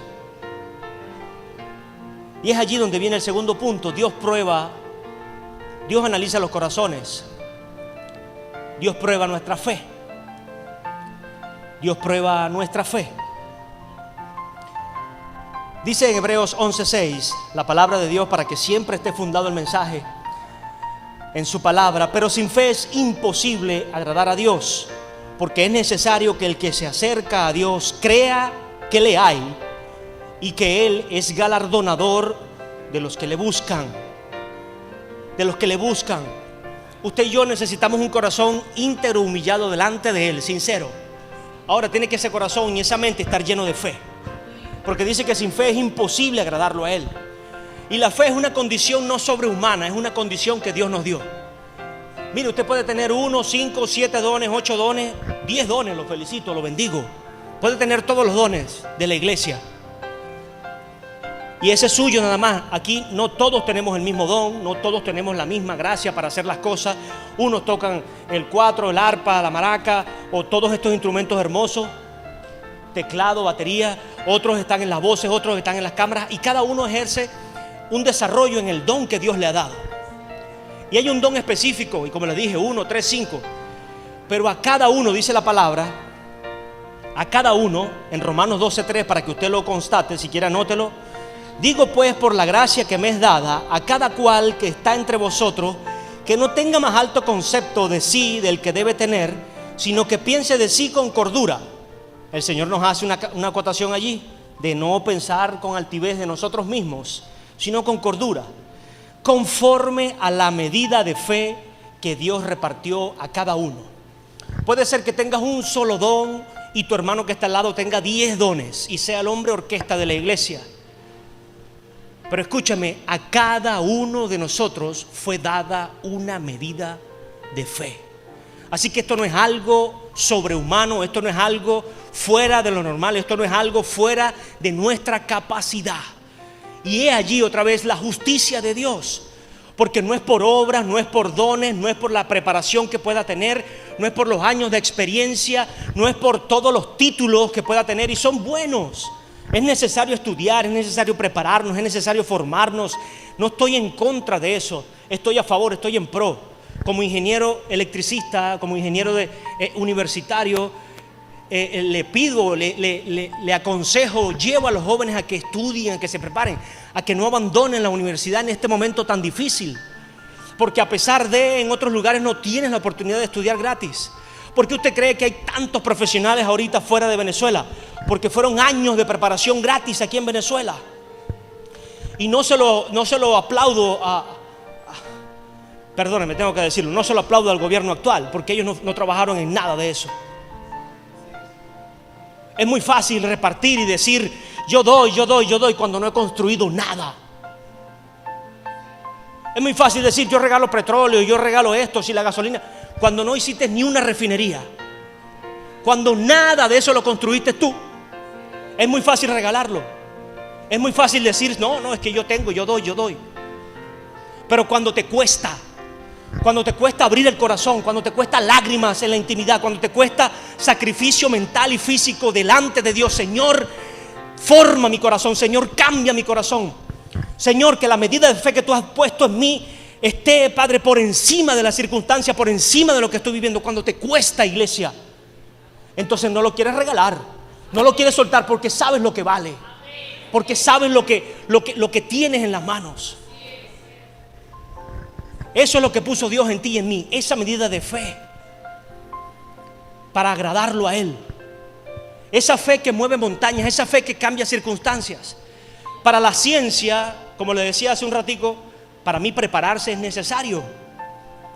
Y es allí donde viene el segundo punto. Dios analiza los corazones. Dios prueba nuestra fe. Dice en Hebreos 11:6 la palabra de Dios, para que siempre esté fundado el mensaje en su palabra: pero sin fe es imposible agradar a Dios, porque es necesario que el que se acerca a Dios crea que le hay y que Él es galardonador de los que le buscan. Usted y yo necesitamos un corazón íntegro, humillado delante de Él, sincero. Ahora tiene que ese corazón y esa mente estar lleno de fe, porque dice que sin fe es imposible agradarlo a Él. Y la fe es una condición no sobrehumana, es una condición que Dios nos dio. Mire, usted puede tener 1, 5, 7 dones, 8 dones, 10 dones, lo felicito, lo bendigo. Puede tener todos los dones de la iglesia. Y ese es suyo nada más. Aquí no todos tenemos el mismo don, no todos tenemos la misma gracia para hacer las cosas. Unos tocan el cuatro, el arpa, la maraca o todos estos instrumentos hermosos, teclado, batería. Otros están en las voces, otros están en las cámaras, y cada uno ejerce un desarrollo en el don que Dios le ha dado. Y hay un don específico, y como les dije, 1, 3, 5. Pero a cada uno, dice la palabra, a cada uno, en Romanos 12:3, para que usted lo constate, si quiere anótelo. Digo pues, por la gracia que me es dada, a cada cual que está entre vosotros, que no tenga más alto concepto de sí del que debe tener, sino que piense de sí con cordura. El Señor nos hace una acotación allí, de no pensar con altivez de nosotros mismos, sino con cordura, conforme a la medida de fe que Dios repartió a cada uno. Puede ser que tengas un solo don y tu hermano que está al lado tenga 10 dones y sea el hombre orquesta de la iglesia. Pero escúchame, a cada uno de nosotros fue dada una medida de fe. Así que esto no es algo sobrehumano, esto no es algo fuera de lo normal, esto no es algo fuera de nuestra capacidad. Y he allí otra vez la justicia de Dios, porque no es por obras, no es por dones, no es por la preparación que pueda tener, no es por los años de experiencia, no es por todos los títulos que pueda tener, y son buenos. Es necesario estudiar, es necesario prepararnos, es necesario formarnos. No estoy en contra de eso, estoy a favor, estoy en pro. Como ingeniero electricista, como ingeniero universitario, le pido, le aconsejo, llevo a los jóvenes a que estudien, a que se preparen, a que no abandonen la universidad en este momento tan difícil. Porque a pesar de en otros lugares no tienes la oportunidad de estudiar gratis. ¿Por qué usted cree que hay tantos profesionales ahorita fuera de Venezuela? Porque fueron años de preparación gratis aquí en Venezuela. Y no se lo aplaudo perdóneme, tengo que decirlo, no se lo aplaudo al gobierno actual, porque ellos no trabajaron en nada de eso. Es muy fácil repartir y decir, yo doy, cuando no he construido nada. Es muy fácil decir, yo regalo petróleo, yo regalo esto, si la gasolina, cuando no hiciste ni una refinería, cuando nada de eso lo construiste tú. Es muy fácil regalarlo, es muy fácil decir, no, es que yo tengo, yo doy. Pero cuando te cuesta abrir el corazón, cuando te cuesta lágrimas en la intimidad, cuando te cuesta sacrificio mental y físico delante de Dios, Señor, forma mi corazón, Señor, cambia mi corazón, Señor, que la medida de fe que tú has puesto en mí esté, Padre, por encima de las circunstancias, por encima de lo que estoy viviendo. Cuando te cuesta, iglesia, entonces no lo quieres regalar, no lo quieres soltar, porque sabes lo que vale, porque sabes lo que tienes en las manos. Eso es lo que puso Dios en ti y en mí, esa medida de fe para agradarlo a Él. Esa fe que mueve montañas, esa fe que cambia circunstancias. Para la ciencia, como le decía hace un ratico, para mí prepararse es necesario.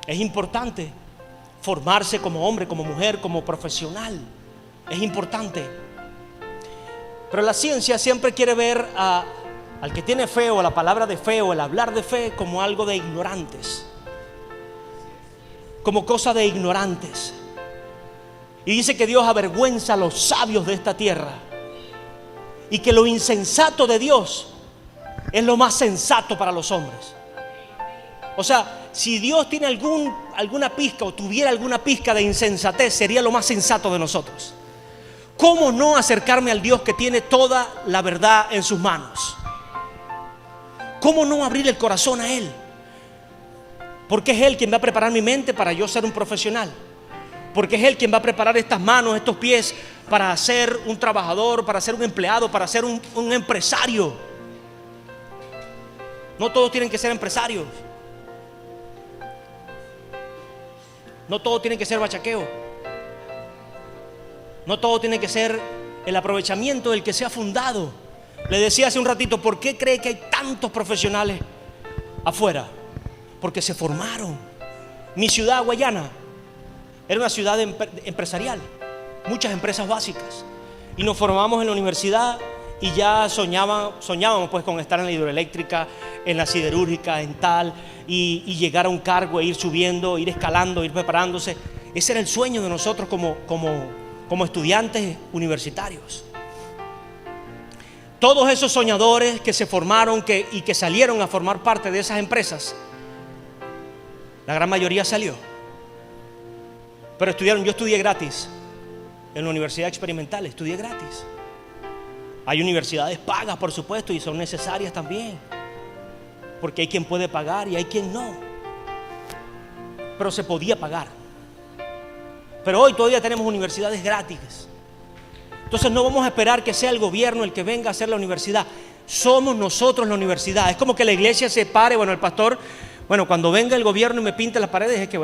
Es importante formarse como hombre, como mujer, como profesional. Es importante. Pero la ciencia siempre quiere ver al que tiene fe o la palabra de fe o el hablar de fe como algo de ignorantes, como cosa de ignorantes. Y dice que Dios avergüenza a los sabios de esta tierra y que lo insensato de Dios es lo más sensato para los hombres. O sea, si Dios tiene alguna pizca o tuviera alguna pizca de insensatez, sería lo más sensato de nosotros. ¿Cómo no acercarme al Dios que tiene toda la verdad en sus manos? ¿Cómo no abrir el corazón a Él? Porque es Él quien va a preparar mi mente para yo ser un profesional. Porque es Él quien va a preparar estas manos, estos pies para ser un trabajador, para ser un empleado, para ser un empresario. No todos tienen que ser empresarios. No todos tienen que ser bachaqueo. No todo tiene que ser el aprovechamiento del que se ha fundado. Le decía hace un ratito, ¿por qué cree que hay tantos profesionales afuera? Porque se formaron. Mi ciudad, Guayana, era una ciudad empresarial, muchas empresas básicas. Y nos formamos en la universidad y ya soñábamos pues con estar en la hidroeléctrica, en la siderúrgica, en tal, y llegar a un cargo, e ir subiendo, ir escalando, ir preparándose. Ese era el sueño de nosotros como estudiantes universitarios. Todos esos soñadores que se formaron y que salieron a formar parte de esas empresas, la gran mayoría salió. Pero estudiaron. Yo estudié gratis en la Universidad Experimental, estudié gratis. Hay universidades pagas, por supuesto, y son necesarias también, porque hay quien puede pagar y hay quien no. Pero se podía pagar. Pero hoy todavía tenemos universidades gratis. Entonces no vamos a esperar que sea el gobierno el que venga a hacer la universidad. Somos nosotros la universidad. Es como que la iglesia se pare, el pastor, cuando venga el gobierno y me pinte las paredes, es que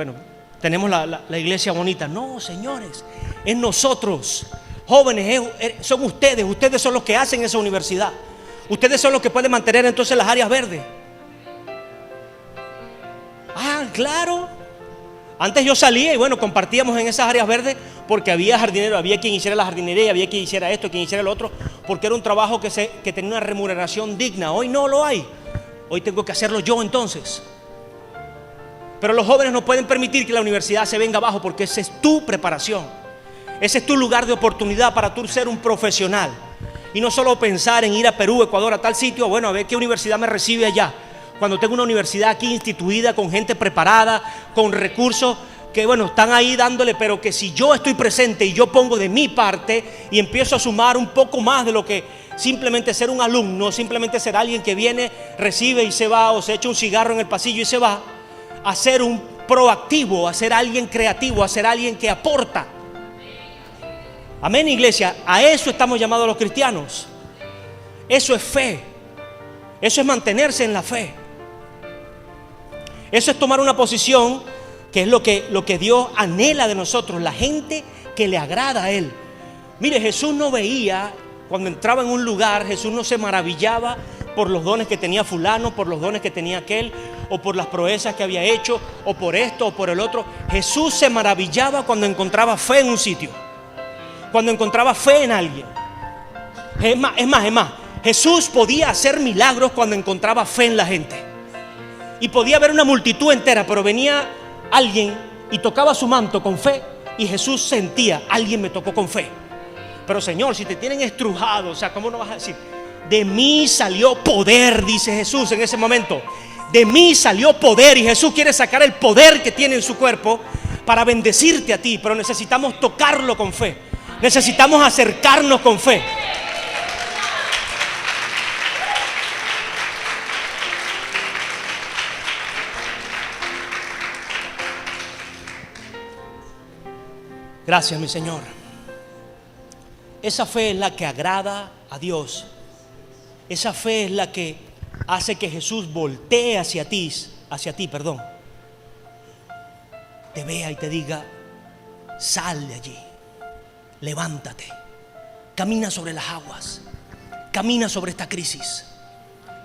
tenemos la iglesia bonita. No, señores, es nosotros, jóvenes, son ustedes son los que hacen esa universidad. Ustedes son los que pueden mantener entonces las áreas verdes. Claro. Antes yo salía y compartíamos en esas áreas verdes porque había jardineros, había quien hiciera la jardinería, había quien hiciera esto, quien hiciera lo otro, porque era un trabajo que tenía una remuneración digna. Hoy no lo hay. Hoy tengo que hacerlo yo entonces. Pero los jóvenes no pueden permitir que la universidad se venga abajo, porque esa es tu preparación. Ese es tu lugar de oportunidad para tú ser un profesional. Y no solo pensar en ir a Perú, Ecuador, a tal sitio, a ver qué universidad me recibe allá. Cuando tengo una universidad aquí instituida, con gente preparada, con recursos que están ahí dándole, pero que si yo estoy presente y yo pongo de mi parte y empiezo a sumar un poco más de lo que simplemente ser un alumno, simplemente ser alguien que viene, recibe y se va, o se echa un cigarro en el pasillo y se va, a ser un proactivo, a ser alguien creativo, a ser alguien que aporta. Amén, iglesia. A eso estamos llamados los cristianos. Eso es fe. Eso es mantenerse en la fe. Eso es tomar una posición, que es lo que Dios anhela de nosotros, la gente que le agrada a Él. Mire, Jesús no veía, cuando entraba en un lugar, Jesús no se maravillaba por los dones que tenía fulano, por los dones que tenía aquel, o por las proezas que había hecho, o por esto o por el otro. Jesús se maravillaba cuando encontraba fe en un sitio, cuando encontraba fe en alguien. Es más, Jesús podía hacer milagros cuando encontraba fe en la gente. Y podía haber una multitud entera, pero venía alguien y tocaba su manto con fe, y Jesús sentía, alguien me tocó con fe. Pero Señor, si te tienen estrujado, ¿cómo no vas a decir? De mí salió poder, dice Jesús en ese momento. De mí salió poder, y Jesús quiere sacar el poder que tiene en su cuerpo para bendecirte a ti. Pero necesitamos tocarlo con fe. Necesitamos acercarnos con fe. Gracias, mi Señor. Esa fe es la que agrada a Dios. Esa fe es la que hace que Jesús voltee hacia ti, te vea y te diga: sal de allí, levántate, camina sobre las aguas, camina sobre esta crisis,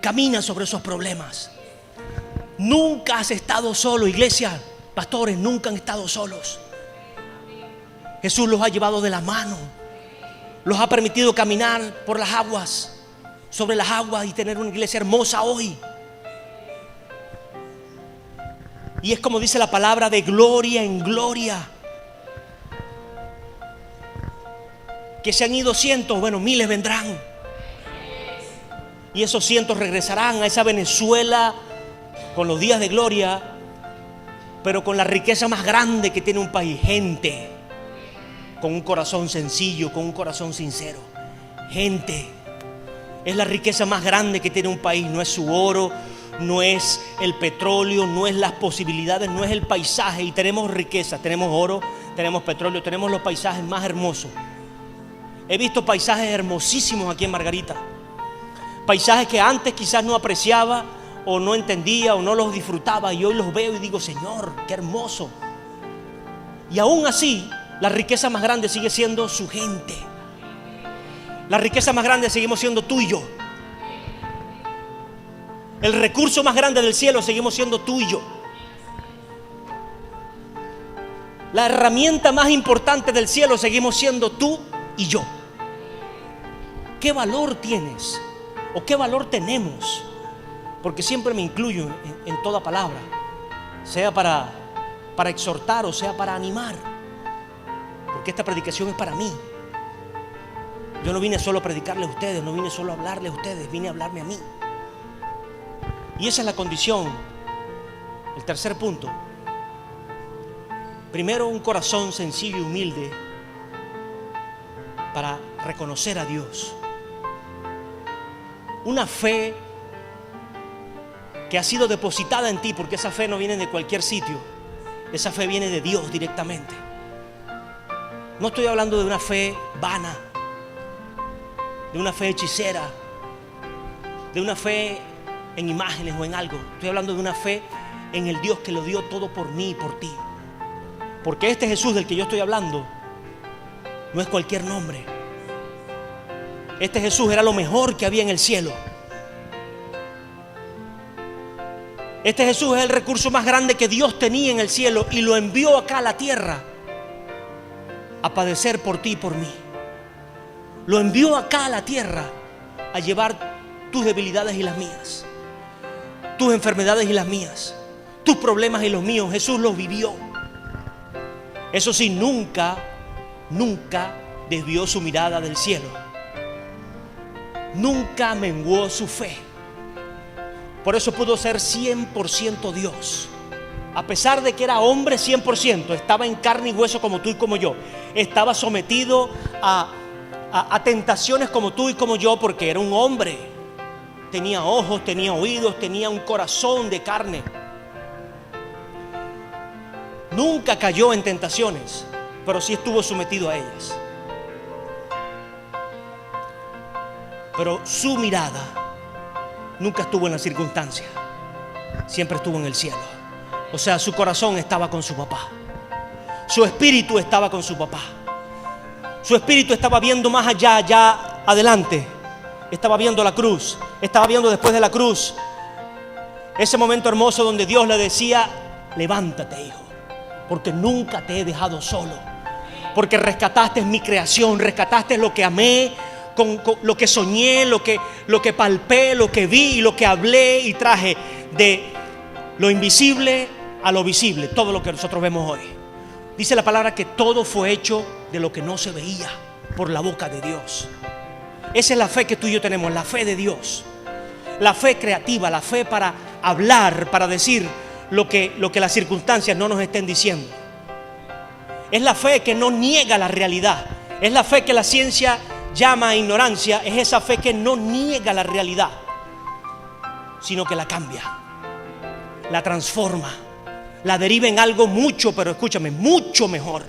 camina sobre esos problemas. Nunca has estado solo, iglesia, pastores, nunca han estado solos. Jesús los ha llevado de la mano, los ha permitido caminar por las aguas, sobre las aguas, y tener una iglesia hermosa hoy. Y es como dice la palabra, de gloria en gloria. Que se han ido cientos, miles vendrán. Y esos cientos regresarán a esa Venezuela con los días de gloria, pero con la riqueza más grande que tiene un país: gente con un corazón sencillo, con un corazón sincero. Gente es la riqueza más grande que tiene un país. No es su oro, no es el petróleo, no es las posibilidades, no es el paisaje. Y tenemos riqueza, tenemos oro, tenemos petróleo, tenemos los paisajes más hermosos. He visto paisajes hermosísimos aquí en Margarita, paisajes que antes quizás no apreciaba, o no entendía, o no los disfrutaba, y hoy los veo y digo: Señor, qué hermoso. Y aún así, la riqueza más grande sigue siendo su gente. La riqueza más grande seguimos siendo tú y yo. El recurso más grande del cielo seguimos siendo tú y yo. La herramienta más importante del cielo seguimos siendo tú y yo. ¿Qué valor tienes? ¿O qué valor tenemos? Porque siempre me incluyo en toda palabra, sea para exhortar o sea para animar, porque esta predicación es para mí. Yo no vine solo a predicarle a ustedes, no vine solo a hablarle a ustedes, vine a hablarme a mí. Y esa es la condición. El tercer punto. Primero, un corazón sencillo y humilde para reconocer a Dios. Una fe que ha sido depositada en ti, porque esa fe no viene de cualquier sitio. Esa fe viene de Dios directamente. No estoy hablando de una fe vana, de una fe hechicera, de una fe en imágenes o en algo. Estoy hablando de una fe en el Dios que lo dio todo por mí y por ti. Porque este Jesús del que yo estoy hablando no es cualquier nombre. Este Jesús era lo mejor que había en el cielo. Este Jesús es el recurso más grande que Dios tenía en el cielo y lo envió acá a la tierra a padecer por ti y por mí. Lo envió acá a la tierra a llevar tus debilidades y las mías, tus enfermedades y las mías, tus problemas y los míos. Jesús los vivió. Eso sí, nunca desvió su mirada del cielo. Nunca menguó su fe. Por eso pudo ser 100% Dios. A pesar de que era hombre 100%, estaba en carne y hueso como tú y como yo. Estaba sometido a tentaciones como tú y como yo, porque era un hombre. Tenía ojos, tenía oídos, tenía un corazón de carne. Nunca cayó en tentaciones, pero sí estuvo sometido a ellas. Pero su mirada nunca estuvo en la circunstancia, siempre estuvo en el cielo. O sea, su corazón estaba con su papá. Su espíritu estaba con su papá. Su espíritu estaba viendo más allá adelante. Estaba viendo la cruz. Estaba viendo después de la cruz ese momento hermoso donde Dios le decía: levántate, hijo, porque nunca te he dejado solo. Porque rescataste mi creación, rescataste lo que amé, con lo que soñé, lo que palpé, lo que vi y lo que hablé y traje de lo invisible a lo visible, todo lo que nosotros vemos hoy. Dice la palabra que todo fue hecho de lo que no se veía por la boca de Dios. Esa es la fe que tú y yo tenemos, la fe de Dios. La fe creativa, la fe para hablar, para decir lo que las circunstancias no nos estén diciendo. Es la fe que no niega la realidad. Es la fe que la ciencia llama ignorancia. Es esa fe que no niega la realidad, sino que la cambia, la transforma, la deriva en algo mucho, pero escúchame, mucho mejor.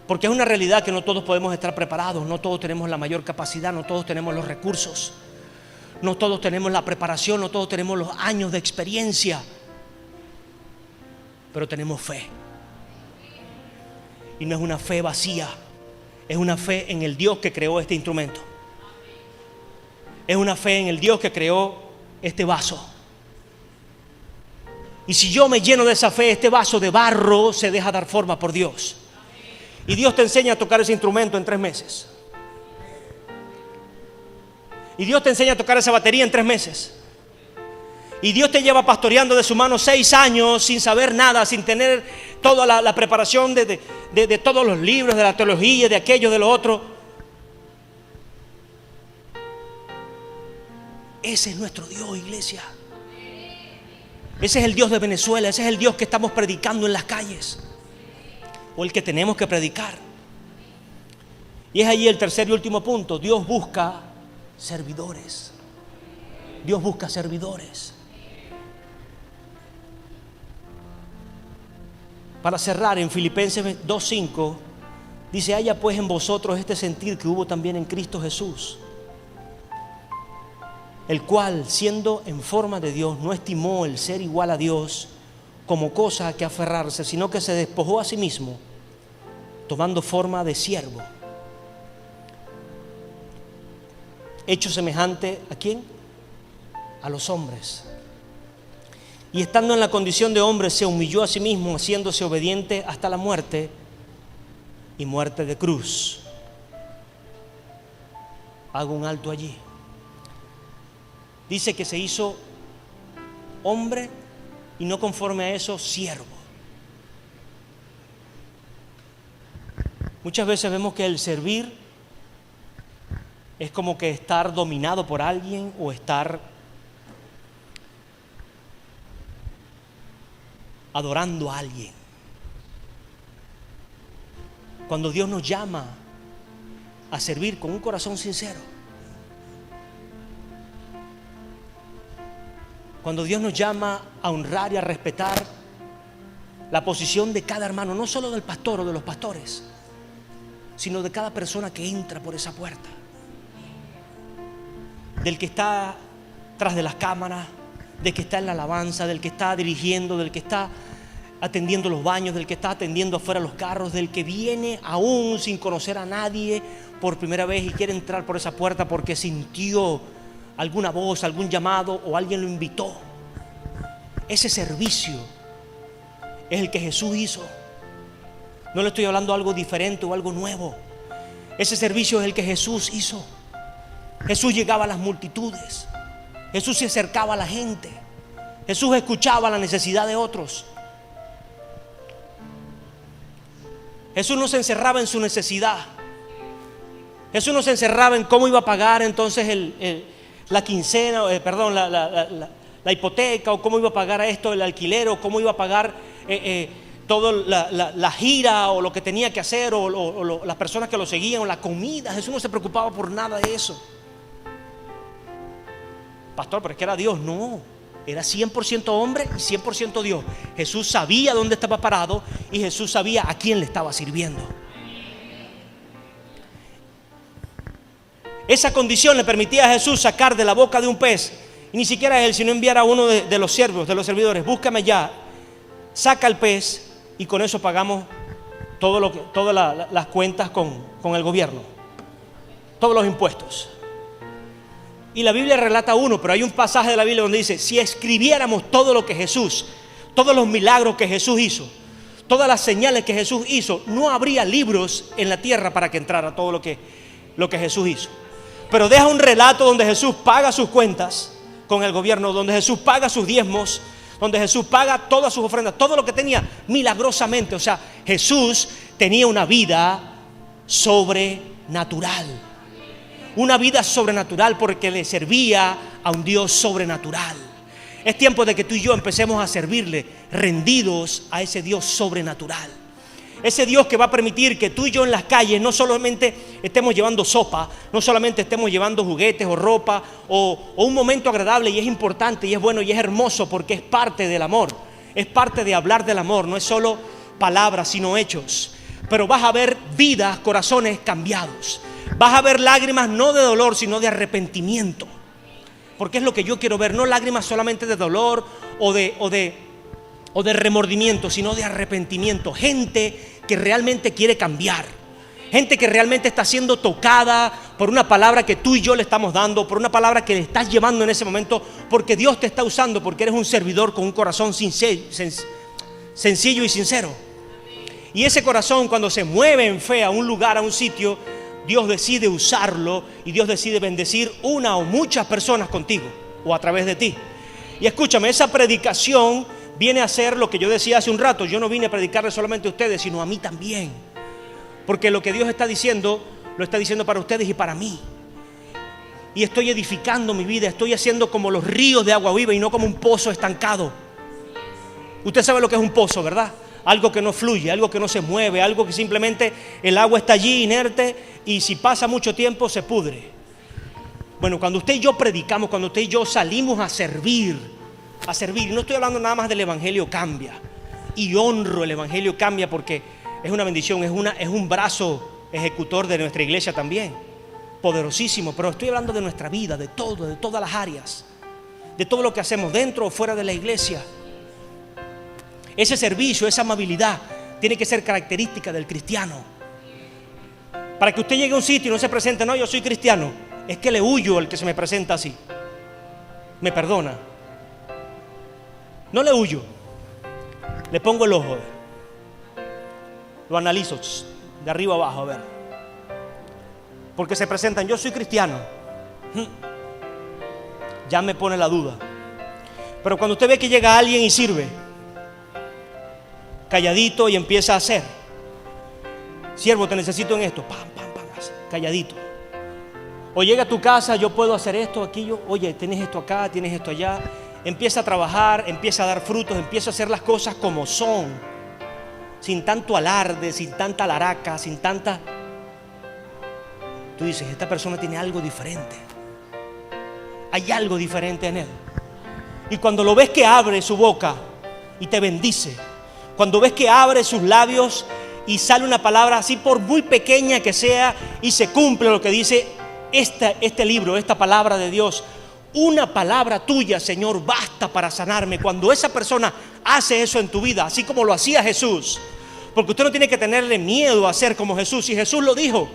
Porque es una realidad que no todos podemos estar preparados, no todos tenemos la mayor capacidad, no todos tenemos los recursos, no todos tenemos la preparación, no todos tenemos los años de experiencia, pero tenemos fe. Y no es una fe vacía, es una fe en el Dios que creó este instrumento. Es una fe en el Dios que creó este vaso. Y si yo me lleno de esa fe, este vaso de barro se deja dar forma por Dios. Y Dios te enseña a tocar ese instrumento en 3 meses. Y Dios te enseña a tocar esa batería en 3 meses. Y Dios te lleva pastoreando de su mano 6 años sin saber nada, sin tener toda la preparación de todos los libros, de la teología, de aquello, de lo otro. Ese es nuestro Dios, iglesia. Ese es el Dios de Venezuela, ese es el Dios que estamos predicando en las calles, o el que tenemos que predicar. Y es allí el tercer y último punto. Dios busca servidores. Dios busca servidores. Para cerrar, en Filipenses 2:5 dice: haya pues en vosotros este sentir que hubo también en Cristo Jesús, el cual, siendo en forma de Dios, no estimó el ser igual a Dios como cosa a que aferrarse, sino que se despojó a sí mismo, tomando forma de siervo, hecho semejante ¿a quién? A los hombres. Y estando en la condición de hombre, se humilló a sí mismo, haciéndose obediente hasta la muerte, y muerte de cruz. Hago un alto allí. Dice que se hizo hombre y, no conforme a eso, siervo. Muchas veces vemos que el servir es como que estar dominado por alguien o estar adorando a alguien. Cuando Dios nos llama a servir con un corazón sincero, cuando Dios nos llama a honrar y a respetar la posición de cada hermano, no solo del pastor o de los pastores, sino de cada persona que entra por esa puerta, del que está tras de las cámaras, del que está en la alabanza, del que está dirigiendo, del que está atendiendo los baños, del que está atendiendo afuera los carros, del que viene aún sin conocer a nadie por primera vez y quiere entrar por esa puerta porque sintió alguna voz, algún llamado o alguien lo invitó. Ese servicio es el que Jesús hizo. No le estoy hablando de algo diferente o algo nuevo. Ese servicio es el que Jesús hizo. Jesús llegaba a las multitudes. Jesús se acercaba a la gente. Jesús escuchaba la necesidad de otros. Jesús no se encerraba en su necesidad. Jesús no se encerraba en cómo iba a pagar entonces la quincena, la hipoteca, o cómo iba a pagar esto, el alquiler, o cómo iba a pagar toda la gira, o lo que tenía que hacer, o las personas que lo seguían, o la comida. Jesús no se preocupaba por nada de eso. Pastor, pero es que era Dios. No, era 100% hombre y 100% Dios. Jesús sabía dónde estaba parado y Jesús sabía a quién le estaba sirviendo. Esa condición le permitía a Jesús sacar de la boca de un pez, y ni siquiera él, sino enviar a uno de los siervos, de los servidores: búscame ya, saca el pez, y con eso pagamos todas las cuentas con el gobierno, todos los impuestos. Y la Biblia relata uno, pero hay un pasaje de la Biblia donde dice: si escribiéramos todo lo que Jesús, todos los milagros que Jesús hizo, todas las señales que Jesús hizo, no habría libros en la tierra para que entrara todo lo que Jesús hizo. Pero deja un relato donde Jesús paga sus cuentas con el gobierno, donde Jesús paga sus diezmos, donde Jesús paga todas sus ofrendas, todo lo que tenía milagrosamente. O sea, Jesús tenía una vida sobrenatural. Una vida sobrenatural porque le servía a un Dios sobrenatural. Es tiempo de que tú y yo empecemos a servirle rendidos a ese Dios sobrenatural. Ese Dios que va a permitir que tú y yo en las calles no solamente estemos llevando sopa, no solamente estemos llevando juguetes o ropa o un momento agradable, y es importante y es bueno y es hermoso porque es parte del amor, es parte de hablar del amor, no es solo palabras sino hechos. Pero vas a ver vidas, corazones cambiados. Vas a ver lágrimas no de dolor sino de arrepentimiento, porque es lo que yo quiero ver, no lágrimas solamente de dolor o de remordimiento, sino de arrepentimiento. Gente que realmente quiere cambiar, gente que realmente está siendo tocada por una palabra que tú y yo le estamos dando, por una palabra que le estás llevando en ese momento, porque Dios te está usando, porque eres un servidor con un corazón sencillo y sincero. Y ese corazón, cuando se mueve en fe a un lugar, a un sitio, Dios decide usarlo y Dios decide bendecir una o muchas personas contigo o a través de ti. Y escúchame, esa predicación viene a ser lo que yo decía hace un rato. Yo no vine a predicarle solamente a ustedes, sino a mí también, porque lo que Dios está diciendo, lo está diciendo para ustedes y para mí. Y estoy edificando mi vida, estoy haciendo como los ríos de agua viva y no como un pozo estancado. Usted sabe lo que es un pozo, ¿verdad? Algo que no fluye, algo que no se mueve, algo que simplemente el agua está allí inerte y si pasa mucho tiempo se pudre. Bueno, cuando usted y yo predicamos, cuando usted y yo salimos a servir, no estoy hablando nada más del Evangelio Cambia, y honro el Evangelio Cambia porque es una bendición, es un brazo ejecutor de nuestra iglesia también, poderosísimo. Pero estoy hablando de nuestra vida, de todo, de todas las áreas, de todo lo que hacemos dentro o fuera de la iglesia. Ese servicio, esa amabilidad tiene que ser característica del cristiano. Para que usted llegue a un sitio y no se presente: no, yo soy cristiano, es que le huyo al que se me presenta así. Me perdona. No le huyo, le pongo el ojo, lo analizo de arriba abajo, a ver, porque se presentan: yo soy cristiano, ya me pone la duda. Pero cuando usted ve que llega alguien y sirve calladito y empieza a hacer, Siervo, te necesito en esto. Pam, pam, pam, así, calladito. O llega a tu casa, yo puedo hacer esto, aquello. Oye, tienes esto acá, tienes esto allá. Empieza a trabajar, empieza a dar frutos, empieza a hacer las cosas como son. Sin tanto alarde, sin tanta laraca, sin tanta... Tú dices, esta persona tiene algo diferente. Hay algo diferente en él. Y cuando lo ves que abre su boca y te bendice, cuando ves que abre sus labios y sale una palabra así, por muy pequeña que sea, y se cumple lo que dice este libro, esta palabra de Dios, una palabra tuya, Señor, basta para sanarme. Cuando esa persona hace eso en tu vida, así como lo hacía Jesús, porque usted no tiene que tenerle miedo a ser como Jesús, y Jesús lo dijo.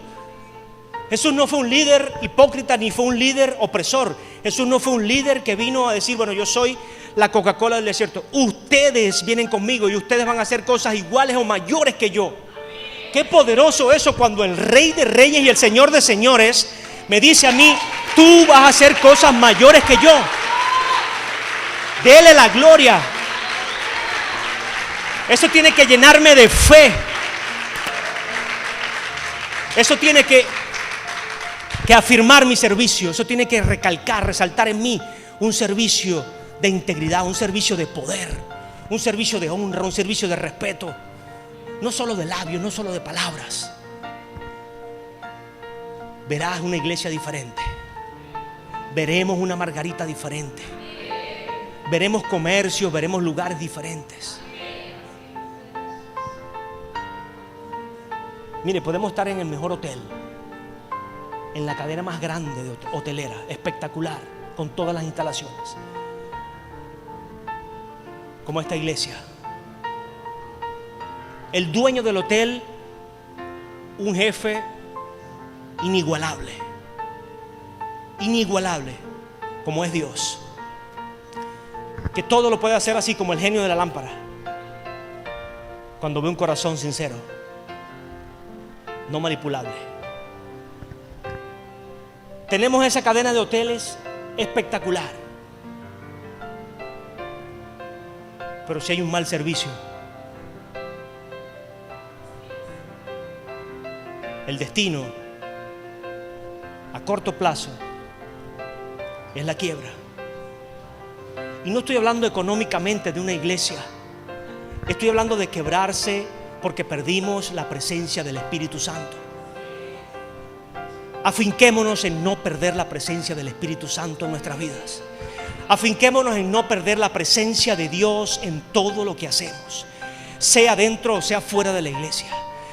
Jesús no fue un líder hipócrita ni fue un líder opresor. Jesús no fue un líder que vino a decir, bueno, yo soy la Coca-Cola del desierto. Ustedes vienen conmigo y ustedes van a hacer cosas iguales o mayores que yo. Qué poderoso eso cuando el Rey de Reyes y el Señor de Señores me dice a mí, tú vas a hacer cosas mayores que yo. Dele la gloria. Eso tiene que llenarme de fe. Eso tiene que afirmar mi servicio. Eso tiene que recalcar, resaltar en mí un servicio de integridad, un servicio de poder, un servicio de honra, un servicio de respeto. No solo de labios, no solo de palabras. Verás una iglesia diferente. Veremos una Margarita diferente. Veremos comercio, veremos lugares diferentes. Mire, podemos estar en el mejor hotel, en la cadena más grande de hotelera, espectacular, con todas las instalaciones, como esta iglesia. El dueño del hotel, un jefe inigualable, como es Dios, que todo lo puede hacer así como el genio de la lámpara, cuando ve un corazón sincero, no manipulable. Tenemos esa cadena de hoteles espectacular, pero si hay un mal servicio, el destino a corto plazo es la quiebra. Y no estoy hablando económicamente de una iglesia, estoy hablando de quebrarse porque perdimos la presencia del Espíritu Santo. Afinquémonos en no perder la presencia del Espíritu Santo en nuestras vidas. Afinquémonos en no perder la presencia de Dios en todo lo que hacemos, sea dentro o sea fuera de la iglesia.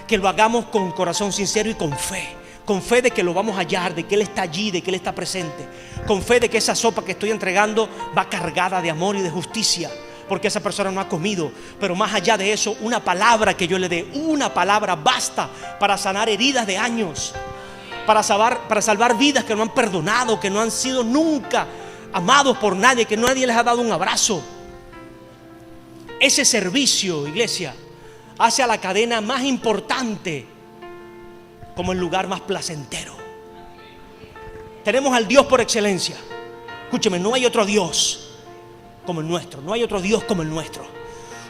Que lo hagamos con corazón sincero y con fe de que lo vamos a hallar, de que Él está allí, de que Él está presente, con fe de que esa sopa que estoy entregando va cargada de amor y de justicia, porque esa persona no ha comido. Pero más allá de eso, una palabra que yo le dé, una palabra basta para sanar heridas de años, para salvar vidas que no han perdonado, que no han sido nunca amados por nadie, que nadie les ha dado un abrazo. Ese servicio, iglesia, hace a la cadena más importante como el lugar más placentero. Tenemos al Dios por excelencia. Escúcheme, no hay otro Dios como el nuestro. No hay otro Dios como el nuestro.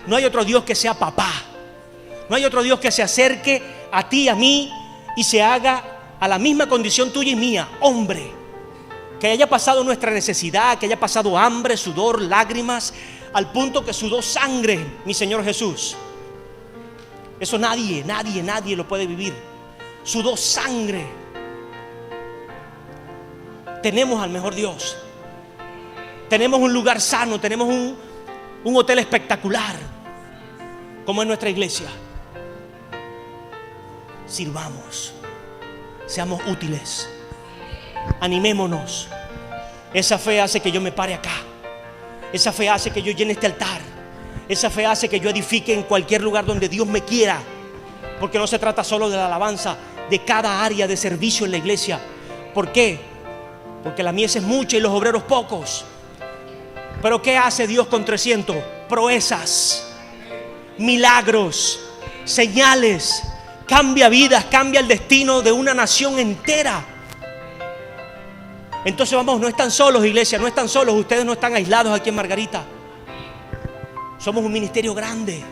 No hay otro Dios que sea papá. No hay otro Dios que se acerque a ti, a mí, y se haga a la misma condición tuya y mía, hombre. Que haya pasado nuestra necesidad, que haya pasado hambre, sudor, lágrimas, al punto que sudó sangre, mi Señor Jesús. Eso nadie lo puede vivir. Sudó sangre. Tenemos al mejor Dios. Tenemos un lugar sano, tenemos un hotel espectacular, como es nuestra iglesia. Sirvamos, seamos útiles, animémonos. Esa fe hace que yo me pare acá. Esa fe hace que yo llene este altar. Esa fe hace que yo edifique en cualquier lugar donde Dios me quiera. Porque no se trata solo de la alabanza, de cada área de servicio en la iglesia. ¿Por qué? Porque la mies es mucha y los obreros pocos. Pero ¿qué hace Dios con 300? Proezas, milagros, señales. Cambia vidas, cambia el destino de una nación entera. Entonces vamos, no están solos, iglesia, no están solos. Ustedes no están aislados aquí en Margarita. Somos un ministerio grande.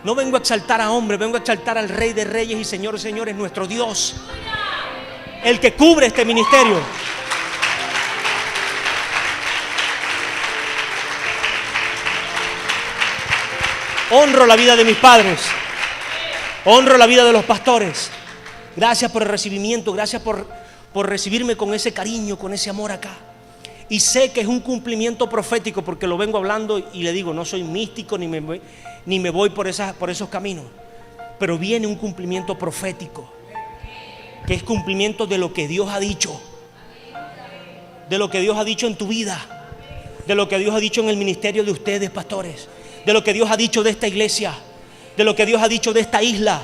No vengo a exaltar a hombres, vengo a exaltar al Rey de Reyes y Señor de Señores, nuestro Dios, el que cubre este ministerio. Honro la vida de mis padres, honro la vida de los pastores. Gracias por el recibimiento, gracias por recibirme con ese cariño, con ese amor acá. Y sé que es un cumplimiento profético porque lo vengo hablando y le digo, no soy místico ni me voy por esos caminos. Pero viene un cumplimiento profético, que es cumplimiento de lo que Dios ha dicho. De lo que Dios ha dicho en tu vida, de lo que Dios ha dicho en el ministerio de ustedes, pastores, de lo que Dios ha dicho de esta iglesia, de lo que Dios ha dicho de esta isla,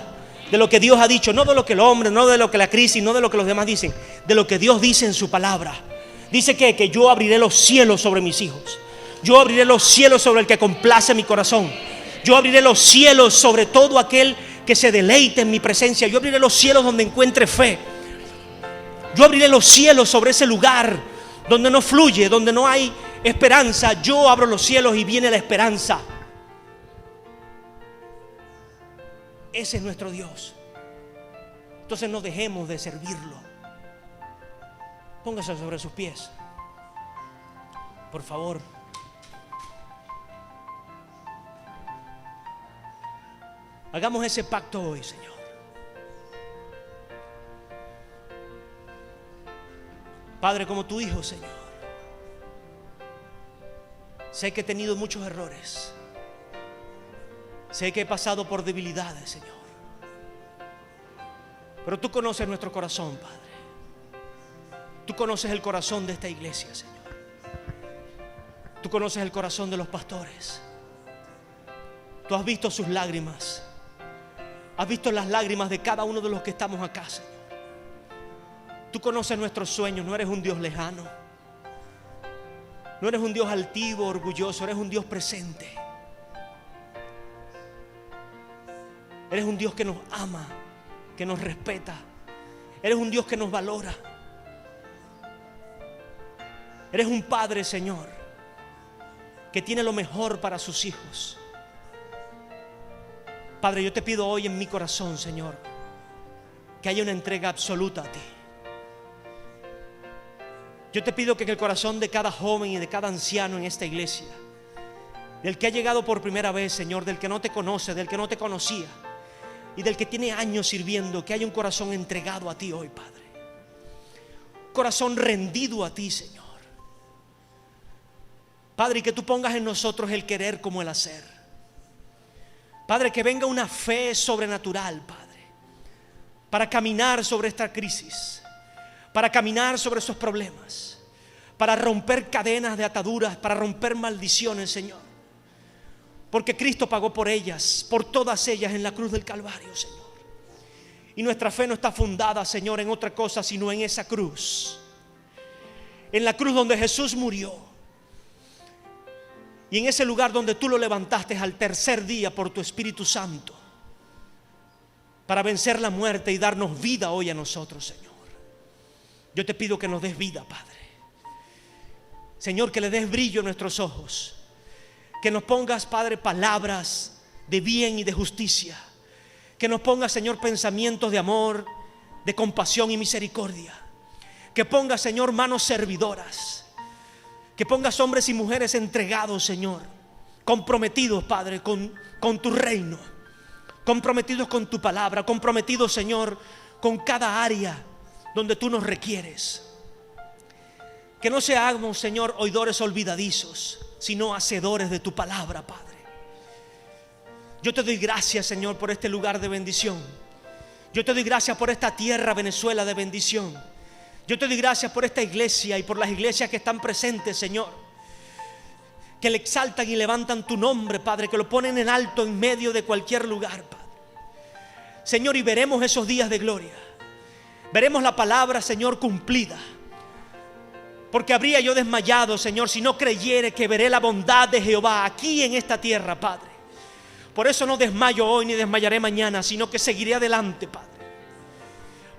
de lo que Dios ha dicho, no de lo que el hombre, no de lo que la crisis, no de lo que los demás dicen, de lo que Dios dice en su palabra. Dice que yo abriré los cielos sobre mis hijos, yo abriré los cielos sobre el que complace mi corazón, yo abriré los cielos sobre todo aquel que se deleite en mi presencia, yo abriré los cielos donde encuentre fe, yo abriré los cielos sobre ese lugar donde no fluye, donde no hay esperanza. Yo abro los cielos y viene la esperanza. Ese es nuestro Dios. Entonces no dejemos de servirlo. Póngase sobre sus pies, por favor. Hagamos ese pacto hoy, Señor. Padre, como tu hijo, Señor, sé que he tenido muchos errores, sé que he pasado por debilidades, Señor, pero tú conoces nuestro corazón, Padre. Tú conoces el corazón de esta iglesia, Señor. Tú conoces el corazón de los pastores. Tú has visto sus lágrimas. Has visto las lágrimas de cada uno de los que estamos acá, Señor. Tú conoces nuestros sueños. No eres un Dios lejano. No eres un Dios altivo, orgulloso. Eres un Dios presente. Eres un Dios que nos ama, que nos respeta. Eres un Dios que nos valora. Eres un Padre, Señor, que tiene lo mejor para sus hijos. Padre, yo te pido hoy en mi corazón, Señor, que haya una entrega absoluta a ti. Yo te pido que en el corazón de cada joven y de cada anciano en esta iglesia, del que ha llegado por primera vez, Señor, del que no te conoce, del que no te conocía y del que tiene años sirviendo, que haya un corazón entregado a ti hoy, Padre. Un corazón rendido a ti, Señor. Padre, y que tú pongas en nosotros el querer como el hacer. Padre, que venga una fe sobrenatural, Padre, para caminar sobre esta crisis, para caminar sobre esos problemas, para romper cadenas de ataduras, para romper maldiciones, Señor. Porque Cristo pagó por ellas, por todas ellas en la cruz del Calvario, Señor. Y nuestra fe no está fundada, Señor, en otra cosa, sino en esa cruz. En la cruz donde Jesús murió. Y en ese lugar donde tú lo levantaste al tercer día por tu Espíritu Santo, para vencer la muerte y darnos vida hoy a nosotros, Señor. Yo te pido que nos des vida, Padre. Señor, que le des brillo a nuestros ojos. Que nos pongas, Padre, palabras de bien y de justicia. Que nos pongas, Señor, pensamientos de amor, de compasión y misericordia. Que pongas, Señor, manos servidoras. Que pongas hombres y mujeres entregados, Señor, comprometidos, Padre, con tu reino, comprometidos con tu palabra, comprometidos, Señor, con cada área donde tú nos requieres. Que no seamos, Señor, oidores olvidadizos, sino hacedores de tu palabra, Padre. Yo te doy gracias, Señor, por este lugar de bendición. Yo te doy gracias por esta tierra, Venezuela, de bendición. Yo te doy gracias por esta iglesia y por las iglesias que están presentes, Señor, que le exaltan y levantan tu nombre, Padre, que lo ponen en alto en medio de cualquier lugar, Padre. Señor, y veremos esos días de gloria. Veremos la palabra, Señor, cumplida. Porque habría yo desmayado, Señor, si no creyere que veré la bondad de Jehová aquí en esta tierra, Padre. Por eso no desmayo hoy ni desmayaré mañana, sino que seguiré adelante, Padre,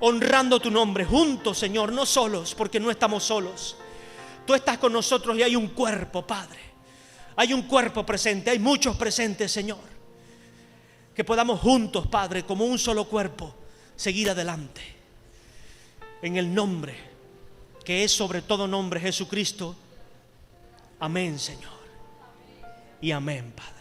honrando tu nombre, juntos, Señor, no solos, porque no estamos solos. Tú estás con nosotros y hay un cuerpo, Padre. Hay un cuerpo presente, hay muchos presentes, Señor. que podamos juntos, Padre, como un solo cuerpo, seguir adelante. En el nombre que es sobre todo nombre, Jesucristo. Amén, Señor. Y amén, Padre.